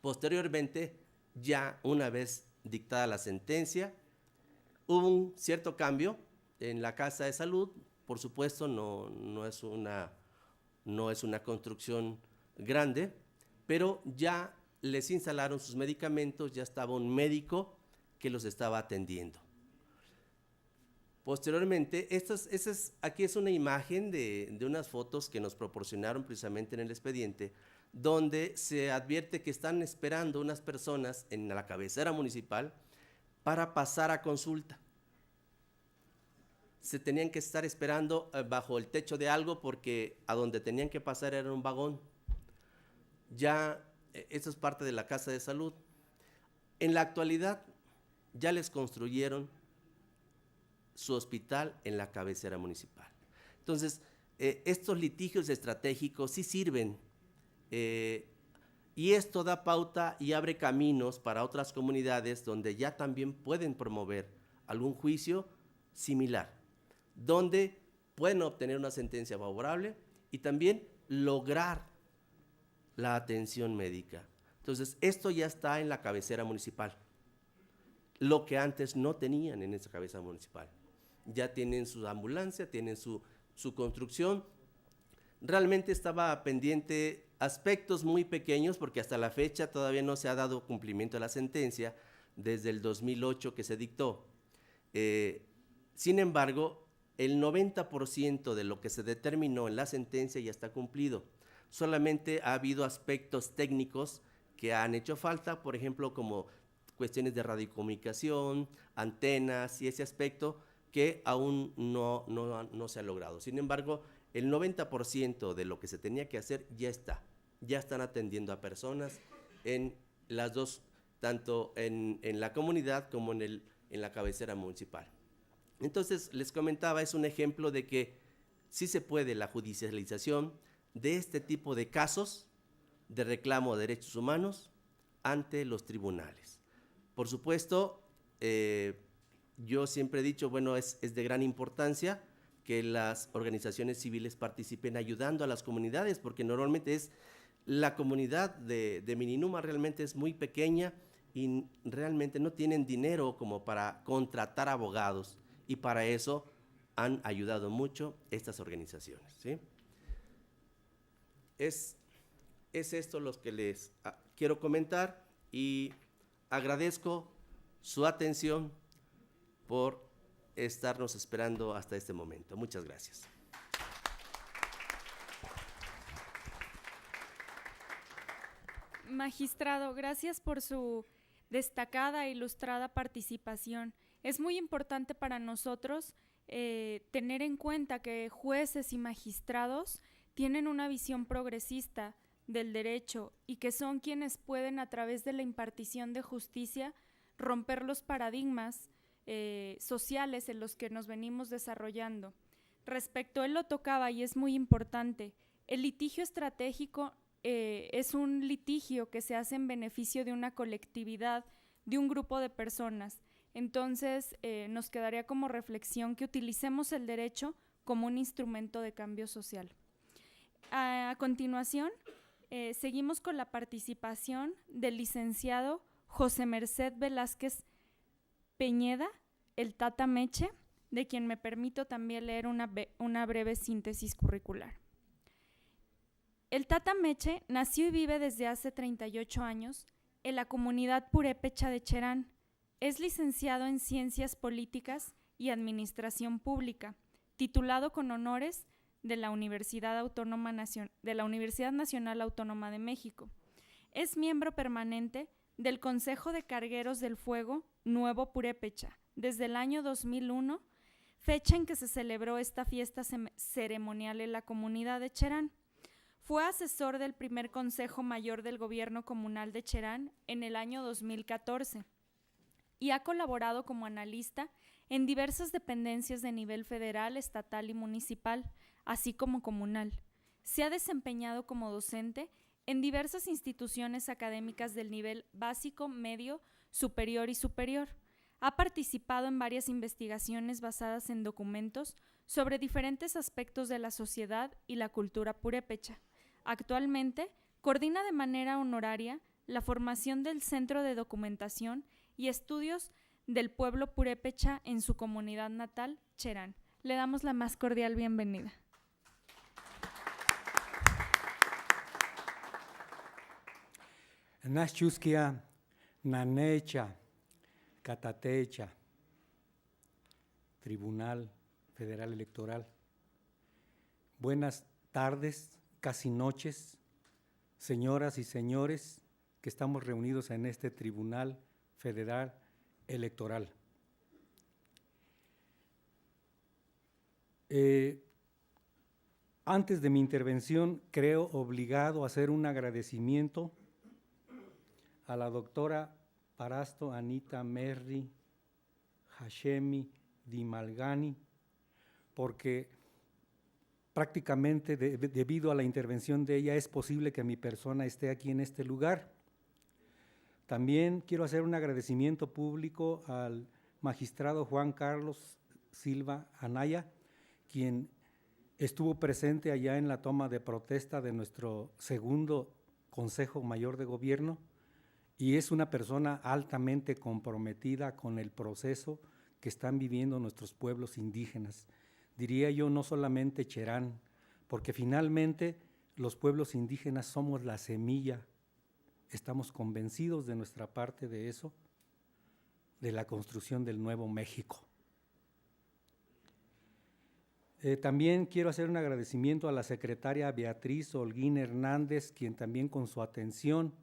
S4: Posteriormente, ya una vez dictada la sentencia, hubo un cierto cambio en la casa de salud. Por supuesto, no es una construcción grande, pero ya les instalaron sus medicamentos, ya estaba un médico que los estaba atendiendo. Posteriormente, aquí es una imagen de unas fotos que nos proporcionaron precisamente en el expediente, donde se advierte que están esperando unas personas en la cabecera municipal para pasar a consulta. Se tenían que estar esperando bajo el techo de algo porque a donde tenían que pasar era un vagón. Ya, eso es parte de la casa de salud. En la actualidad, ya les construyeron su hospital en la cabecera municipal. Entonces, estos litigios estratégicos sí sirven y esto da pauta y abre caminos para otras comunidades donde ya también pueden promover algún juicio similar, donde pueden obtener una sentencia favorable y también lograr la atención médica. Entonces, esto ya está en la cabecera municipal, lo que antes no tenían en esa cabecera municipal. Ya tienen su ambulancia, tienen su construcción. Realmente estaba pendiente aspectos muy pequeños porque hasta la fecha todavía no se ha dado cumplimiento a la sentencia desde el 2008 que se dictó. Sin embargo, el 90% de lo que se determinó en la sentencia ya está cumplido. Solamente ha habido aspectos técnicos que han hecho falta, por ejemplo, como cuestiones de radiocomunicación, antenas y ese aspecto que aún no se ha logrado. Sin embargo, el 90% de lo que se tenía que hacer ya está. Ya están atendiendo a personas en las dos, tanto en la comunidad como en la cabecera municipal. Entonces, les comentaba, es un ejemplo de que sí se puede la judicialización de este tipo de casos de reclamo de derechos humanos ante los tribunales. Por supuesto, yo siempre he dicho, bueno, es de gran importancia que las organizaciones civiles participen ayudando a las comunidades, porque normalmente la comunidad de Mininuma realmente es muy pequeña y realmente no tienen dinero como para contratar abogados, y para eso han ayudado mucho estas organizaciones, ¿sí? Es esto lo que les quiero comentar, y agradezco su atención por estarnos esperando hasta este momento. Muchas gracias.
S2: Magistrado, gracias por su destacada e ilustrada participación. Es muy importante para nosotros tener en cuenta que jueces y magistrados tienen una visión progresista del derecho y que son quienes pueden, a través de la impartición de justicia, romper los paradigmas sociales en los que nos venimos desarrollando. Respecto, él lo tocaba y es muy importante, el litigio estratégico es un litigio que se hace en beneficio de una colectividad, de un grupo de personas. Entonces, nos quedaría como reflexión que utilicemos el derecho como un instrumento de cambio social. A continuación, seguimos con la participación del licenciado José Merced Velázquez Peñeda, el Tata Meche, de quien me permito también leer una breve síntesis curricular. El Tata Meche nació y vive desde hace 38 años en la comunidad purépecha de Cherán. Es licenciado en Ciencias Políticas y Administración Pública, titulado con honores de la Universidad Nacional Autónoma de México. Es miembro permanente del Consejo de Cargueros del Fuego Nuevo Purépecha desde el año 2001, fecha en que se celebró esta fiesta ceremonial en la comunidad de Cherán. Fue asesor del primer Consejo Mayor del Gobierno Comunal de Cherán en el año 2014 y ha colaborado como analista en diversas dependencias de nivel federal, estatal y municipal, así como comunal. Se ha desempeñado como docente en diversas instituciones académicas del nivel básico, medio, superior y superior. Ha participado en varias investigaciones basadas en documentos sobre diferentes aspectos de la sociedad y la cultura purépecha. Actualmente, coordina de manera honoraria la formación del Centro de Documentación y Estudios del Pueblo Purépecha en su comunidad natal, Cherán. Le damos la más cordial bienvenida.
S5: Nachuskia, Nanecha, Catatecha, Tribunal Federal Electoral. Buenas tardes, casi noches, señoras y señores que estamos reunidos en este Tribunal Federal Electoral. Antes de mi intervención, creo obligado a hacer un agradecimiento a la doctora Parasto Anita Merri Hashemi Dimalgani, porque prácticamente debido a la intervención de ella es posible que mi persona esté aquí en este lugar. También quiero hacer un agradecimiento público al magistrado Juan Carlos Silva Anaya, quien estuvo presente allá en la toma de protesta de nuestro segundo Consejo Mayor de Gobierno, y es una persona altamente comprometida con el proceso que están viviendo nuestros pueblos indígenas. Diría yo, no solamente Cherán, porque finalmente los pueblos indígenas somos la semilla, estamos convencidos de nuestra parte de eso, de la construcción del nuevo México. También quiero hacer un agradecimiento a la secretaria Beatriz Holguín Hernández, quien también con su atención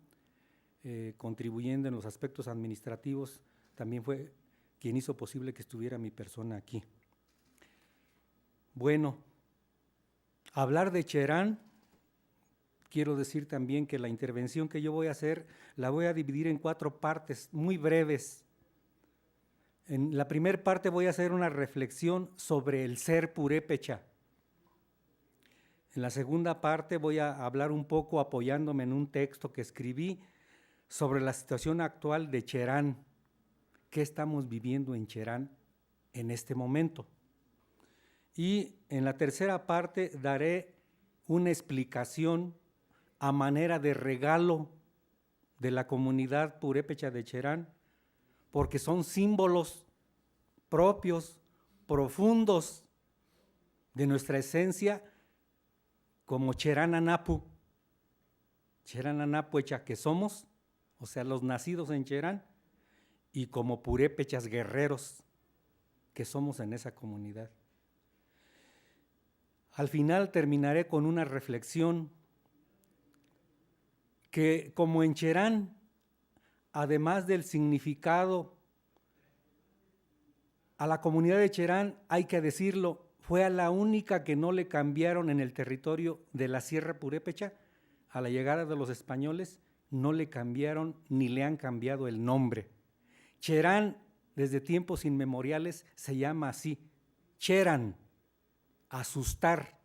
S5: contribuyendo en los aspectos administrativos, también fue quien hizo posible que estuviera mi persona aquí. Bueno, hablar de Cherán, quiero decir también que la intervención que yo voy a hacer la voy a dividir en 4 partes muy breves. En la primera parte voy a hacer una reflexión sobre el ser purépecha. En la segunda parte voy a hablar un poco apoyándome en un texto que escribí sobre la situación actual de Cherán, qué estamos viviendo en Cherán en este momento. Y en la tercera parte daré una explicación a manera de regalo de la comunidad purépecha de Cherán, porque son símbolos propios, profundos de nuestra esencia como Cherán Anapu hecha que somos, o sea, los nacidos en Cherán, y como purépechas guerreros que somos en esa comunidad. Al final terminaré con una reflexión que, como en Cherán, además del significado, a la comunidad de Cherán, hay que decirlo, fue a la única que no le cambiaron en el territorio de la Sierra Purépecha, a la llegada de los españoles, no le cambiaron ni le han cambiado el nombre. Cherán, desde tiempos inmemoriales, se llama así, Cheran, asustar.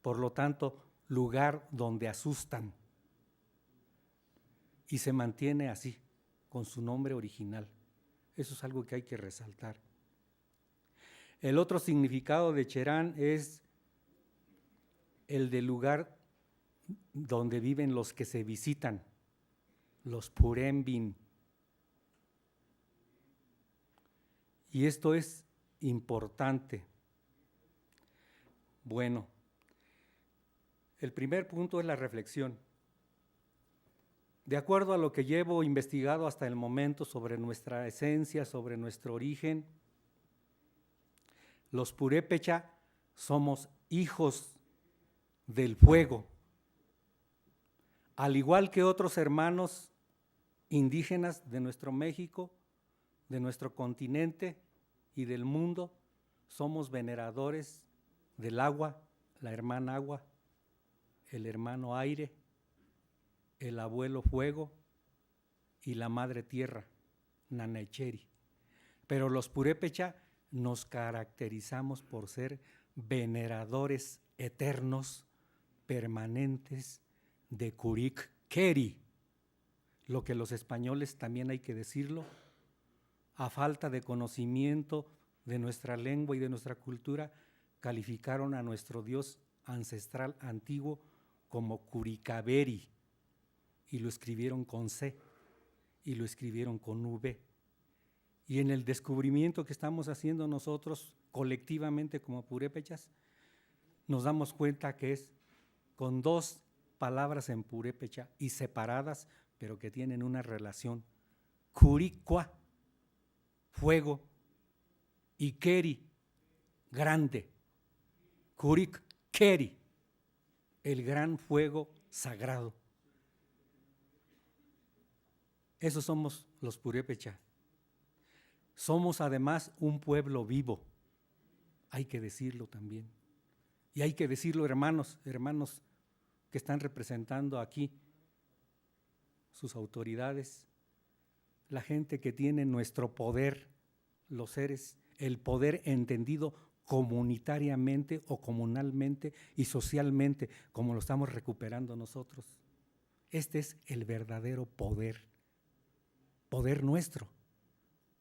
S5: Por lo tanto, lugar donde asustan. Y se mantiene así, con su nombre original. Eso es algo que hay que resaltar. El otro significado de Cherán es el del lugar donde viven los que se visitan, los Purembin. Y esto es importante. Bueno, el primer punto es la reflexión. De acuerdo a lo que llevo investigado hasta el momento sobre nuestra esencia, sobre nuestro origen, los purépecha somos hijos del fuego. Al igual que otros hermanos indígenas de nuestro México, de nuestro continente y del mundo, somos veneradores del agua, la hermana agua, el hermano aire, el abuelo fuego y la madre tierra, Nanecheri. Pero los purépecha nos caracterizamos por ser veneradores eternos, permanentes de Kurik Keri, lo que los españoles, también hay que decirlo, a falta de conocimiento de nuestra lengua y de nuestra cultura, calificaron a nuestro Dios ancestral antiguo como Kurikaberi, y lo escribieron con C, y lo escribieron con V. Y en el descubrimiento que estamos haciendo nosotros colectivamente como purépechas, nos damos cuenta que es con 2 palabras en purépecha y separadas, pero que tienen una relación. Kurikwa, fuego, y Keri, grande. Kurik Keri, el gran fuego sagrado. Esos somos los purépecha. Somos además un pueblo vivo, hay que decirlo también. Y hay que decirlo, hermanos que están representando aquí sus autoridades, la gente que tiene nuestro poder, los seres, el poder entendido comunitariamente o comunalmente y socialmente, como lo estamos recuperando nosotros. Este es el verdadero poder nuestro,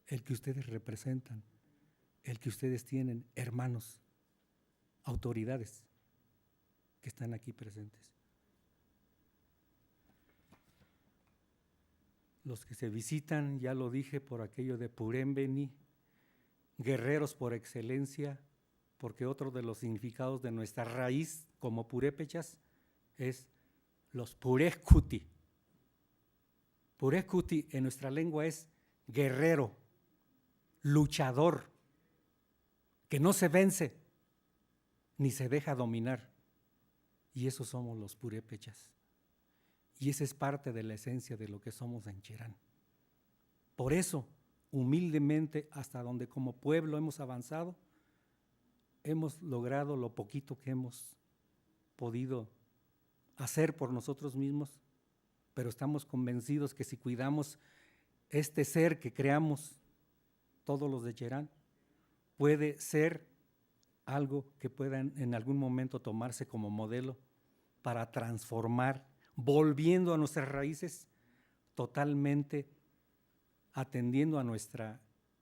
S5: el que ustedes representan, el que ustedes tienen, hermanos, autoridades que están aquí presentes. Los que se visitan, ya lo dije, por aquello de Purembeni, guerreros por excelencia, porque otro de los significados de nuestra raíz como purépechas es los Purécuti. Purécuti en nuestra lengua es guerrero, luchador, que no se vence ni se deja dominar. Y esos somos los purépechas. Y esa es parte de la esencia de lo que somos en Cherán. Por eso, humildemente, hasta donde como pueblo hemos avanzado, hemos logrado lo poquito que hemos podido hacer por nosotros mismos, pero estamos convencidos que si cuidamos este ser que creamos todos los de Cherán, puede ser algo que pueda en algún momento tomarse como modelo para transformar, volviendo a nuestras raíces, totalmente atendiendo a nuestra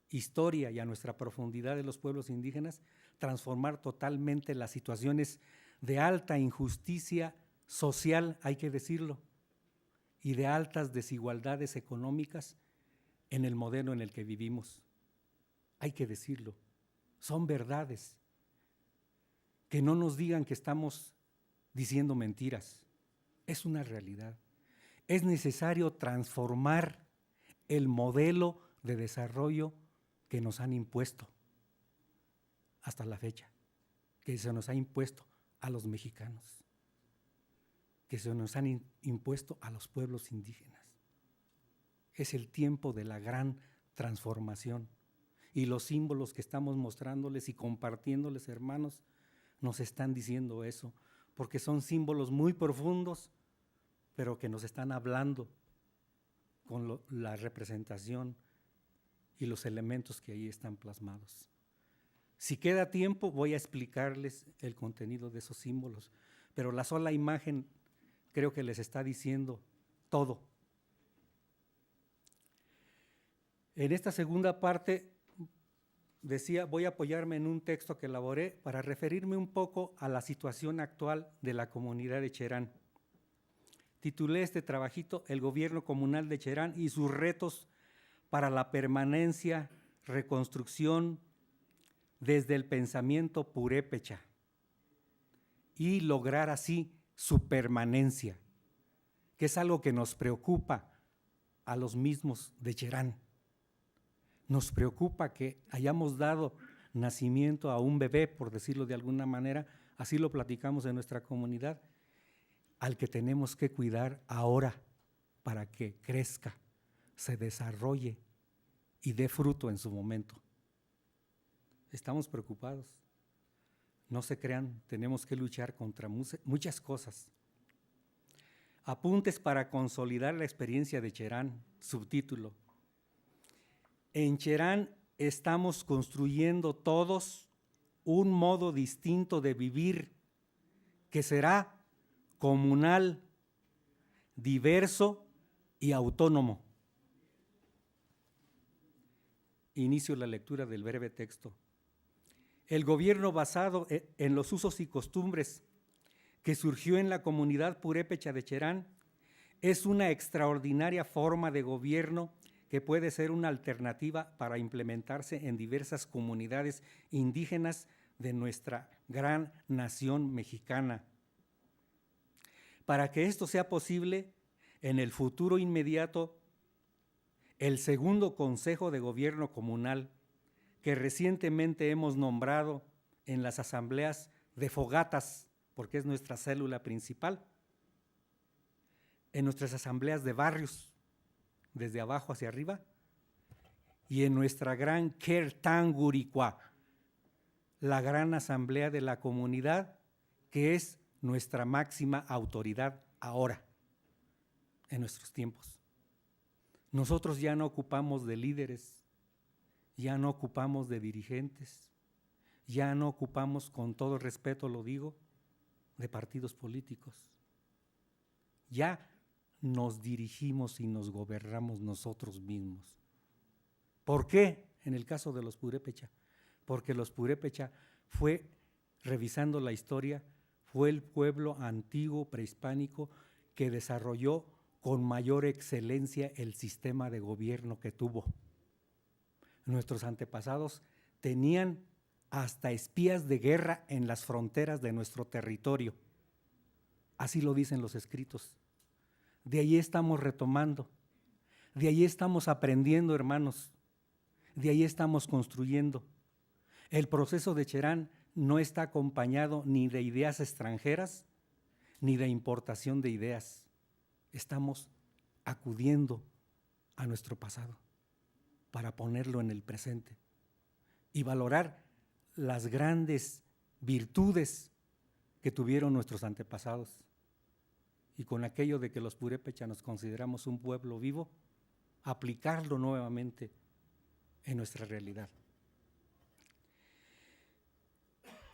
S5: historia y a nuestra profundidad de los pueblos indígenas, transformar totalmente las situaciones de alta injusticia social, hay que decirlo, y de altas desigualdades económicas en el modelo en el que vivimos. Hay que decirlo, son verdades. Que no nos digan que estamos diciendo mentiras, es una realidad. Es necesario transformar el modelo de desarrollo que nos han impuesto hasta la fecha, que se nos ha impuesto a los mexicanos, que se nos han impuesto a los pueblos indígenas. Es el tiempo de la gran transformación y los símbolos que estamos mostrándoles y compartiéndoles, hermanos, nos están diciendo eso, porque son símbolos muy profundos, pero que nos están hablando con la representación y los elementos que ahí están plasmados. Si queda tiempo, voy a explicarles el contenido de esos símbolos, pero la sola imagen creo que les está diciendo todo. En esta segunda parte, decía, voy a apoyarme en un texto que elaboré para referirme un poco a la situación actual de la comunidad de Cherán. Titulé este trabajito El gobierno comunal de Cherán y sus retos para la permanencia, reconstrucción desde el pensamiento purépecha y lograr así su permanencia, que es algo que nos preocupa a los mismos de Cherán. Nos preocupa que hayamos dado nacimiento a un bebé, por decirlo de alguna manera, así lo platicamos en nuestra comunidad, al que tenemos que cuidar ahora para que crezca, se desarrolle y dé fruto en su momento. Estamos preocupados. No se crean, tenemos que luchar contra muchas cosas. Apuntes para consolidar la experiencia de Cherán, subtítulo. En Cherán estamos construyendo todos un modo distinto de vivir que será comunal, diverso y autónomo. Inicio la lectura del breve texto. El gobierno basado en los usos y costumbres que surgió en la comunidad purépecha de Cherán es una extraordinaria forma de gobierno que puede ser una alternativa para implementarse en diversas comunidades indígenas de nuestra gran nación mexicana. Para que esto sea posible, en el futuro inmediato, el segundo Consejo de Gobierno Comunal, que recientemente hemos nombrado en las asambleas de Fogatas, porque es nuestra célula principal, en nuestras asambleas de barrios, desde abajo hacia arriba, y en nuestra gran Kertanguricua, la gran asamblea de la comunidad, que es nuestra máxima autoridad ahora, en nuestros tiempos. Nosotros ya no ocupamos de líderes, ya no ocupamos de dirigentes, ya no ocupamos, con todo respeto lo digo, de partidos políticos. Ya nos dirigimos y nos gobernamos nosotros mismos. ¿Por qué? En el caso de los purépecha, porque los purépecha fue, revisando la historia, fue el pueblo antiguo prehispánico que desarrolló con mayor excelencia el sistema de gobierno que tuvo. Nuestros antepasados tenían hasta espías de guerra en las fronteras de nuestro territorio. Así lo dicen los escritos. De ahí estamos retomando, de ahí estamos aprendiendo, hermanos, de ahí estamos construyendo. El proceso de Cherán no está acompañado ni de ideas extranjeras, ni de importación de ideas. estamos acudiendo a nuestro pasado para ponerlo en el presente y valorar las grandes virtudes que tuvieron nuestros antepasados. Y con aquello de que los purépecha nos consideramos un pueblo vivo, aplicarlo nuevamente en nuestra realidad.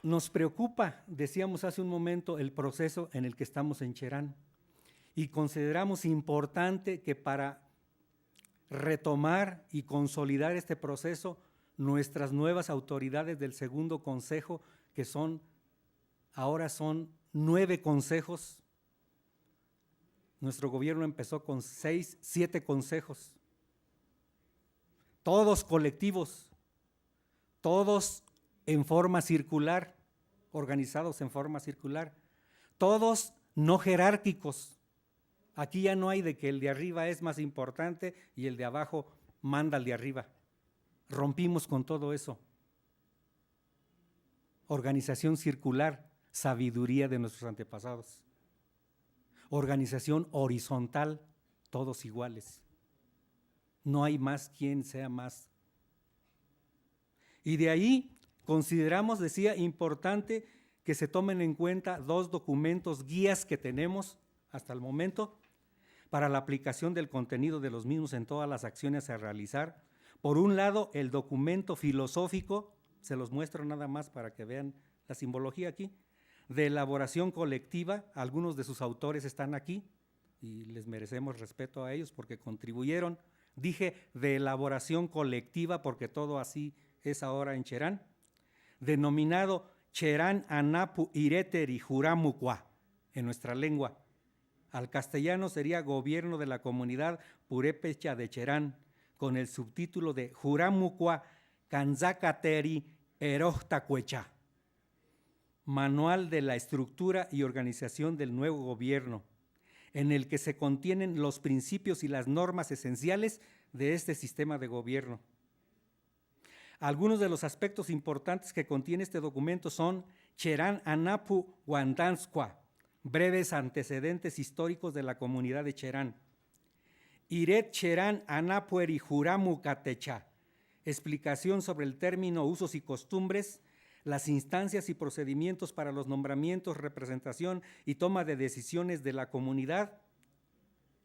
S5: Nos preocupa, decíamos hace un momento, el proceso en el que estamos en Cherán, y consideramos importante que para retomar y consolidar este proceso, nuestras nuevas autoridades del segundo consejo, que ahora son 9 consejos. Nuestro gobierno empezó con 7 consejos, todos colectivos, todos en forma circular, organizados en forma circular, todos no jerárquicos. Aquí ya no hay de que el de arriba es más importante y el de abajo manda al de arriba. Rompimos con todo eso. Organización circular, sabiduría de nuestros antepasados. Organización horizontal, todos iguales. No hay más quien sea más. Y de ahí consideramos, decía, importante que se tomen en cuenta 2 documentos guías que tenemos hasta el momento para la aplicación del contenido de los mismos en todas las acciones a realizar. Por un lado, el documento filosófico, se los muestro nada más para que vean la simbología aquí, de elaboración colectiva. Algunos de sus autores están aquí y les merecemos respeto a ellos porque contribuyeron. Dije de elaboración colectiva porque todo así es ahora en Cherán, denominado Cherán Anapu Ireteri Juramucua en nuestra lengua. Al castellano sería Gobierno de la Comunidad Purépecha de Cherán, con el subtítulo de Juramucua Kanzacateri Erojtacuecha. Manual de la estructura y organización del nuevo gobierno, en el que se contienen los principios y las normas esenciales de este sistema de gobierno. Algunos de los aspectos importantes que contiene este documento son Cherán Anapu Guandanskua, breves antecedentes históricos de la comunidad de Cherán. Iret Cherán Anapueri Juramu Catecha, explicación sobre el término, usos y costumbres, las instancias y procedimientos para los nombramientos, representación y toma de decisiones de la comunidad.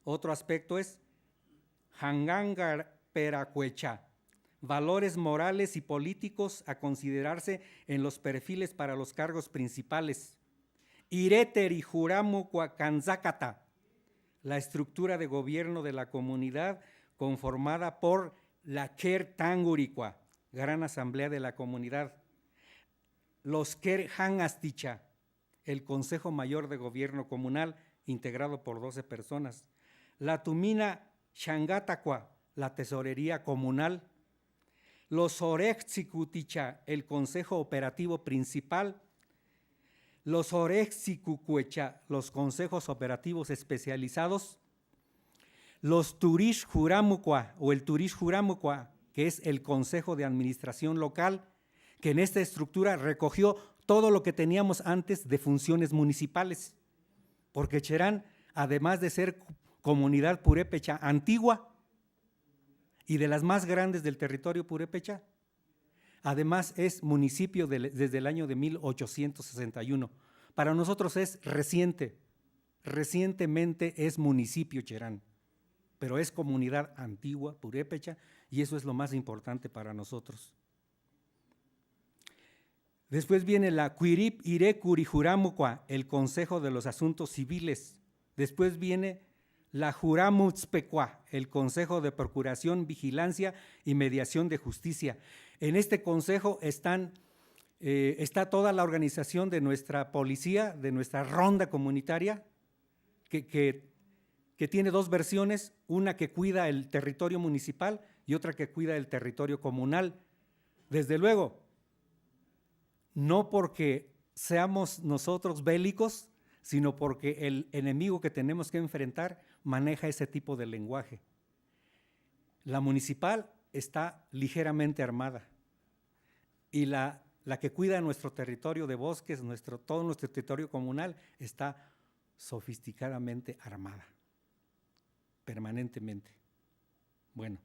S5: Otro aspecto es Hangangar Peracuecha, valores morales y políticos a considerarse en los perfiles para los cargos principales. Ireteri Juramu Cuacanzacata, la estructura de gobierno de la comunidad conformada por la Ker Tanguricua, Gran Asamblea de la Comunidad. Los Ker Hangasticha, el Consejo Mayor de Gobierno Comunal, integrado por 12 personas. La Tumina Shangatacua, la Tesorería Comunal. Los Orexicuticha, el Consejo Operativo Principal. Los Orexicucuecha, los Consejos Operativos Especializados. Los Turish Juramucua o el Turish Juramucua, que es el Consejo de Administración Local, que en esta estructura recogió todo lo que teníamos antes de funciones municipales, porque Cherán, además de ser comunidad purépecha antigua y de las más grandes del territorio purépecha, además es municipio desde el año de 1861. Para nosotros es recientemente es municipio Cherán, pero es comunidad antigua purépecha y eso es lo más importante para nosotros. Después viene la Cuirip Irecuri Juramucua, el Consejo de los Asuntos Civiles. Después viene la Juramutzpecua, el Consejo de Procuración, Vigilancia y Mediación de Justicia. En este consejo está toda la organización de nuestra policía, de nuestra ronda comunitaria, que tiene 2 versiones, una que cuida el territorio municipal y otra que cuida el territorio comunal. Desde luego, no porque seamos nosotros bélicos, sino porque el enemigo que tenemos que enfrentar maneja ese tipo de lenguaje. La municipal está ligeramente armada y la que cuida nuestro territorio de bosques, todo nuestro territorio comunal está sofisticadamente armada. permanentemente. Bueno,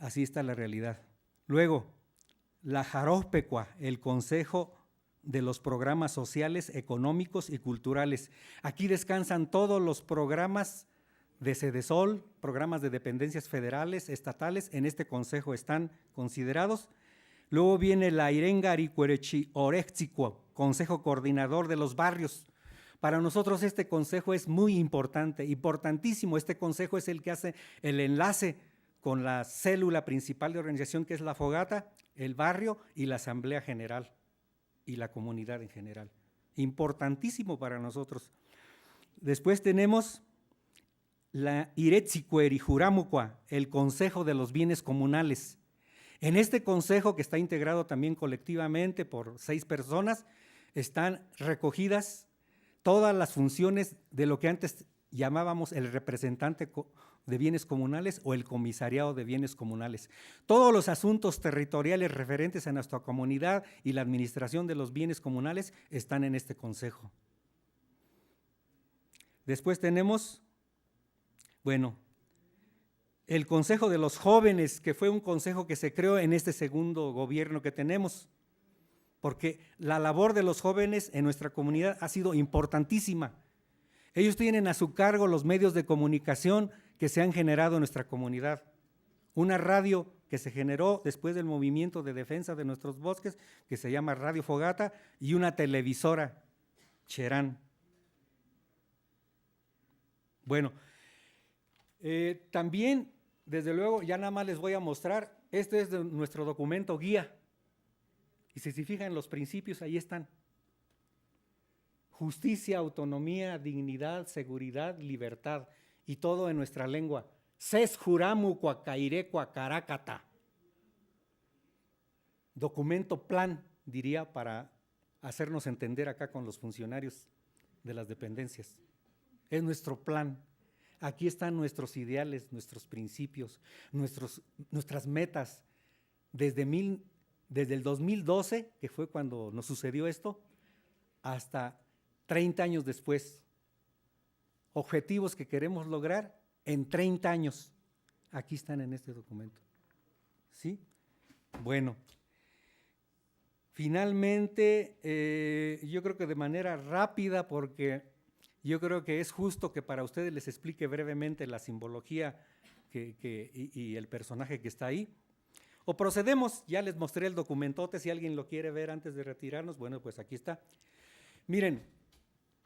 S5: así está la realidad. Luego, la Jarópecua, el Consejo de los Programas Sociales, Económicos y Culturales. Aquí descansan todos los programas de Sedesol, programas de dependencias federales, estatales, en este consejo están considerados. Luego viene la Irenga Aricuerechi Orexicua, Consejo Coordinador de los Barrios. Para nosotros este consejo es muy importante, importantísimo. Este consejo es el que hace el enlace con la célula principal de organización, que es la fogata, el barrio y la asamblea general y la comunidad en general. Importantísimo para nosotros. Después tenemos la Iretzicuerijurámucua, el Consejo de los Bienes Comunales. En este consejo, que está integrado también colectivamente por 6 personas, están recogidas todas las funciones de lo que antes llamábamos el representante de bienes comunales o el comisariado de bienes comunales. Todos los asuntos territoriales referentes a nuestra comunidad y la administración de los bienes comunales están en este consejo. Después tenemos, bueno, el Consejo de los Jóvenes, que fue un consejo que se creó en este segundo gobierno que tenemos, porque la labor de los jóvenes en nuestra comunidad ha sido importantísima. Ellos tienen a su cargo los medios de comunicación que se han generado en nuestra comunidad. Una radio que se generó después del movimiento de defensa de nuestros bosques, que se llama Radio Fogata, y una televisora, Cherán. Bueno, también, desde luego, ya nada más les voy a mostrar, este es de nuestro documento guía. Y si se fijan los principios, ahí están. Justicia, autonomía, dignidad, seguridad, libertad, y todo en nuestra lengua. Ses juramu cuacaire cuacaracata. Documento plan, diría, para hacernos entender acá con los funcionarios de las dependencias. Es nuestro plan. Aquí están nuestros ideales, nuestros principios, nuestras metas. Desde el 2012, que fue cuando nos sucedió esto, hasta 30 años después. Objetivos que queremos lograr en 30 años. Aquí están en este documento. ¿Sí? Bueno, finalmente, yo creo que de manera rápida, porque yo creo que es justo que para ustedes les explique brevemente la simbología y el personaje que está ahí. O procedemos, ya les mostré el documentote, si alguien lo quiere ver antes de retirarnos, bueno, pues aquí está. Miren,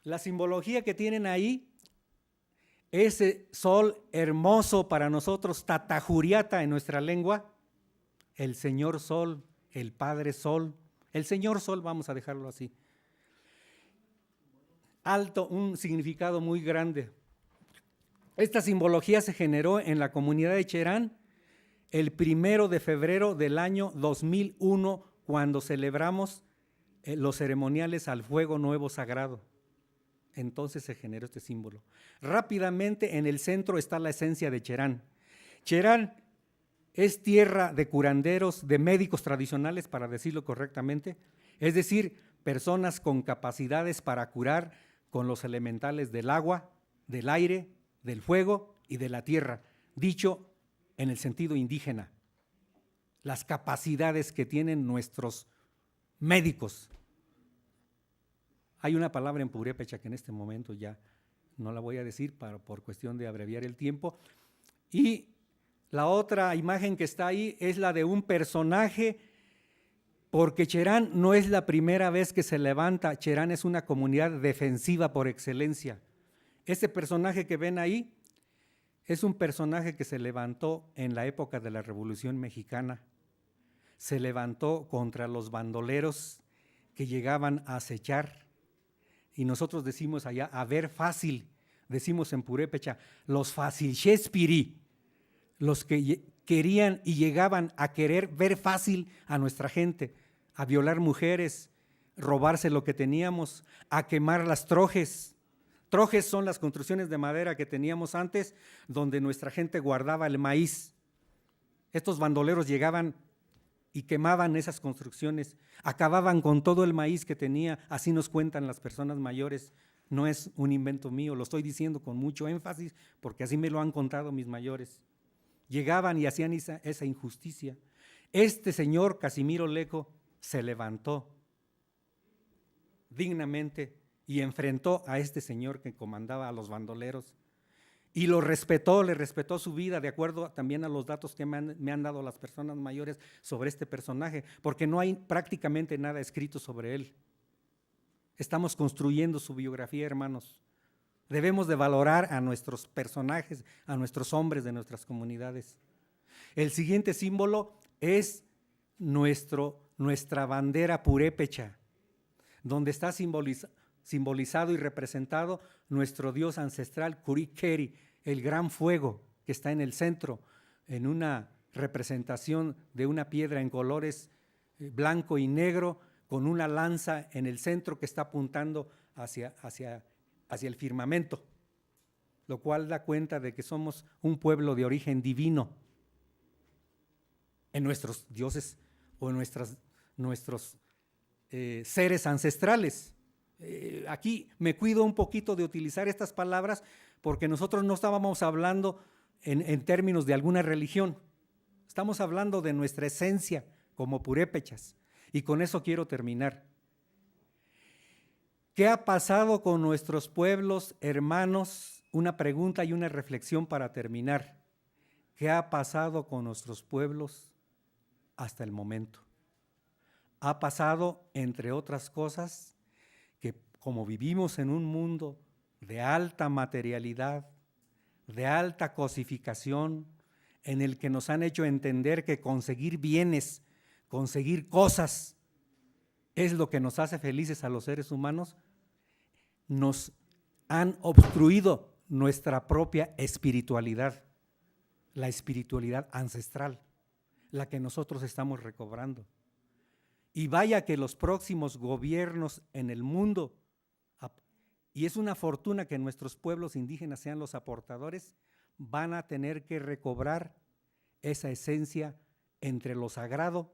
S5: la simbología que tienen ahí, ese sol hermoso para nosotros, Tatajuriata en nuestra lengua, el Señor Sol, el Padre Sol, el Señor Sol, vamos a dejarlo así. Alto, un significado muy grande. Esta simbología se generó en la comunidad de Cherán el 1 de febrero del año 2001, cuando celebramos los ceremoniales al fuego nuevo sagrado. Entonces se generó este símbolo. Rápidamente, en el centro está la esencia de Cherán. Cherán es tierra de curanderos, de médicos tradicionales, para decirlo correctamente, es decir, personas con capacidades para curar con los elementales del agua, del aire, del fuego y de la tierra, dicho en el sentido indígena. Las capacidades que tienen nuestros médicos. Hay una palabra en purépecha que en este momento ya no la voy a decir por cuestión de abreviar el tiempo. Y la otra imagen que está ahí es la de un personaje, porque Cherán no es la primera vez que se levanta. Cherán es una comunidad defensiva por excelencia. Ese personaje que ven ahí es un personaje que se levantó en la época de la Revolución Mexicana. Se levantó contra los bandoleros que llegaban a acechar. Y nosotros decimos allá, a ver fácil, decimos en purépecha, los facilchespiri, los que querían y llegaban a querer ver fácil a nuestra gente, a violar mujeres, robarse lo que teníamos, a quemar las trojes. Trojes son las construcciones de madera que teníamos antes, donde nuestra gente guardaba el maíz. Estos bandoleros llegaban y quemaban esas construcciones, acababan con todo el maíz que tenía, así nos cuentan las personas mayores no es un invento mío, lo estoy diciendo con mucho énfasis porque así me lo han contado mis mayores. Llegaban y hacían esa injusticia. Este señor Casimiro Leco se levantó dignamente y enfrentó a este señor que comandaba a los bandoleros y lo respetó, le respetó su vida, de acuerdo también a los datos que me han dado las personas mayores sobre este personaje, porque no hay prácticamente nada escrito sobre él. Estamos construyendo su biografía, hermanos. Debemos de valorar a nuestros personajes, a nuestros hombres de nuestras comunidades. El siguiente símbolo es nuestra bandera purépecha, donde está simbolizado y representado nuestro dios ancestral Curiqueri, el gran fuego que está en el centro, en una representación de una piedra en colores blanco y negro, con una lanza en el centro que está apuntando hacia el firmamento, lo cual da cuenta de que somos un pueblo de origen divino en nuestros dioses o en nuestros seres ancestrales. Aquí me cuido un poquito de utilizar estas palabras porque nosotros no estábamos hablando en términos de alguna religión, estamos hablando de nuestra esencia como purépechas. Y con eso quiero terminar. ¿Qué ha pasado con nuestros pueblos, hermanos? Una pregunta y una reflexión para terminar. ¿Qué ha pasado con nuestros pueblos hasta el momento? Ha pasado, entre otras cosas, que como vivimos en un mundo de alta materialidad, de alta cosificación, en el que nos han hecho entender que conseguir bienes, conseguir cosas es lo que nos hace felices a los seres humanos, nos han obstruido nuestra propia espiritualidad, la espiritualidad ancestral, la que nosotros estamos recobrando. Y vaya que los próximos gobiernos en el mundo, y es una fortuna que nuestros pueblos indígenas sean los aportadores, van a tener que recobrar esa esencia entre lo sagrado.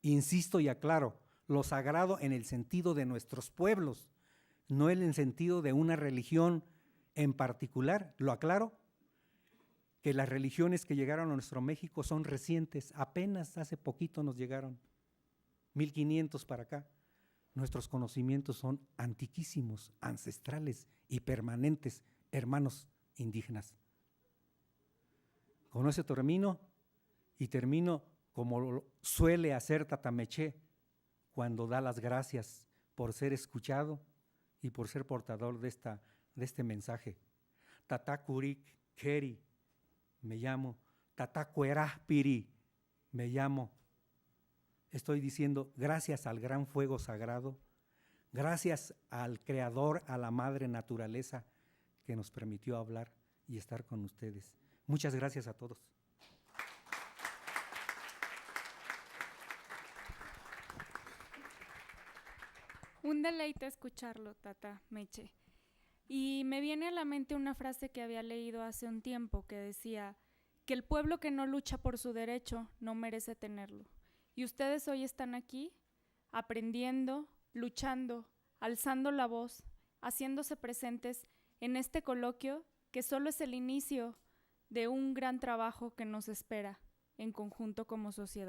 S5: Insisto y aclaro, lo sagrado en el sentido de nuestros pueblos, no en el sentido de una religión en particular. Lo aclaro, que las religiones que llegaron a nuestro México son recientes, apenas hace poquito nos llegaron, 1500 para acá. Nuestros conocimientos son antiquísimos, ancestrales y permanentes, hermanos indígenas. Con eso termino y termino como suele hacer Tatameché cuando da las gracias por ser escuchado y por ser portador de este mensaje. Tatacurik Keri, me llamo. Tatacuerapiri, me llamo. Estoy diciendo gracias al gran fuego sagrado, gracias al Creador, a la Madre Naturaleza que nos permitió hablar y estar con ustedes. Muchas gracias a todos.
S2: Un deleite escucharlo, Tata Meche. Y me viene a la mente una frase que había leído hace un tiempo que decía que el pueblo que no lucha por su derecho no merece tenerlo. Y ustedes hoy están aquí aprendiendo, luchando, alzando la voz, haciéndose presentes en este coloquio que solo es el inicio de un gran trabajo que nos espera en conjunto como sociedad.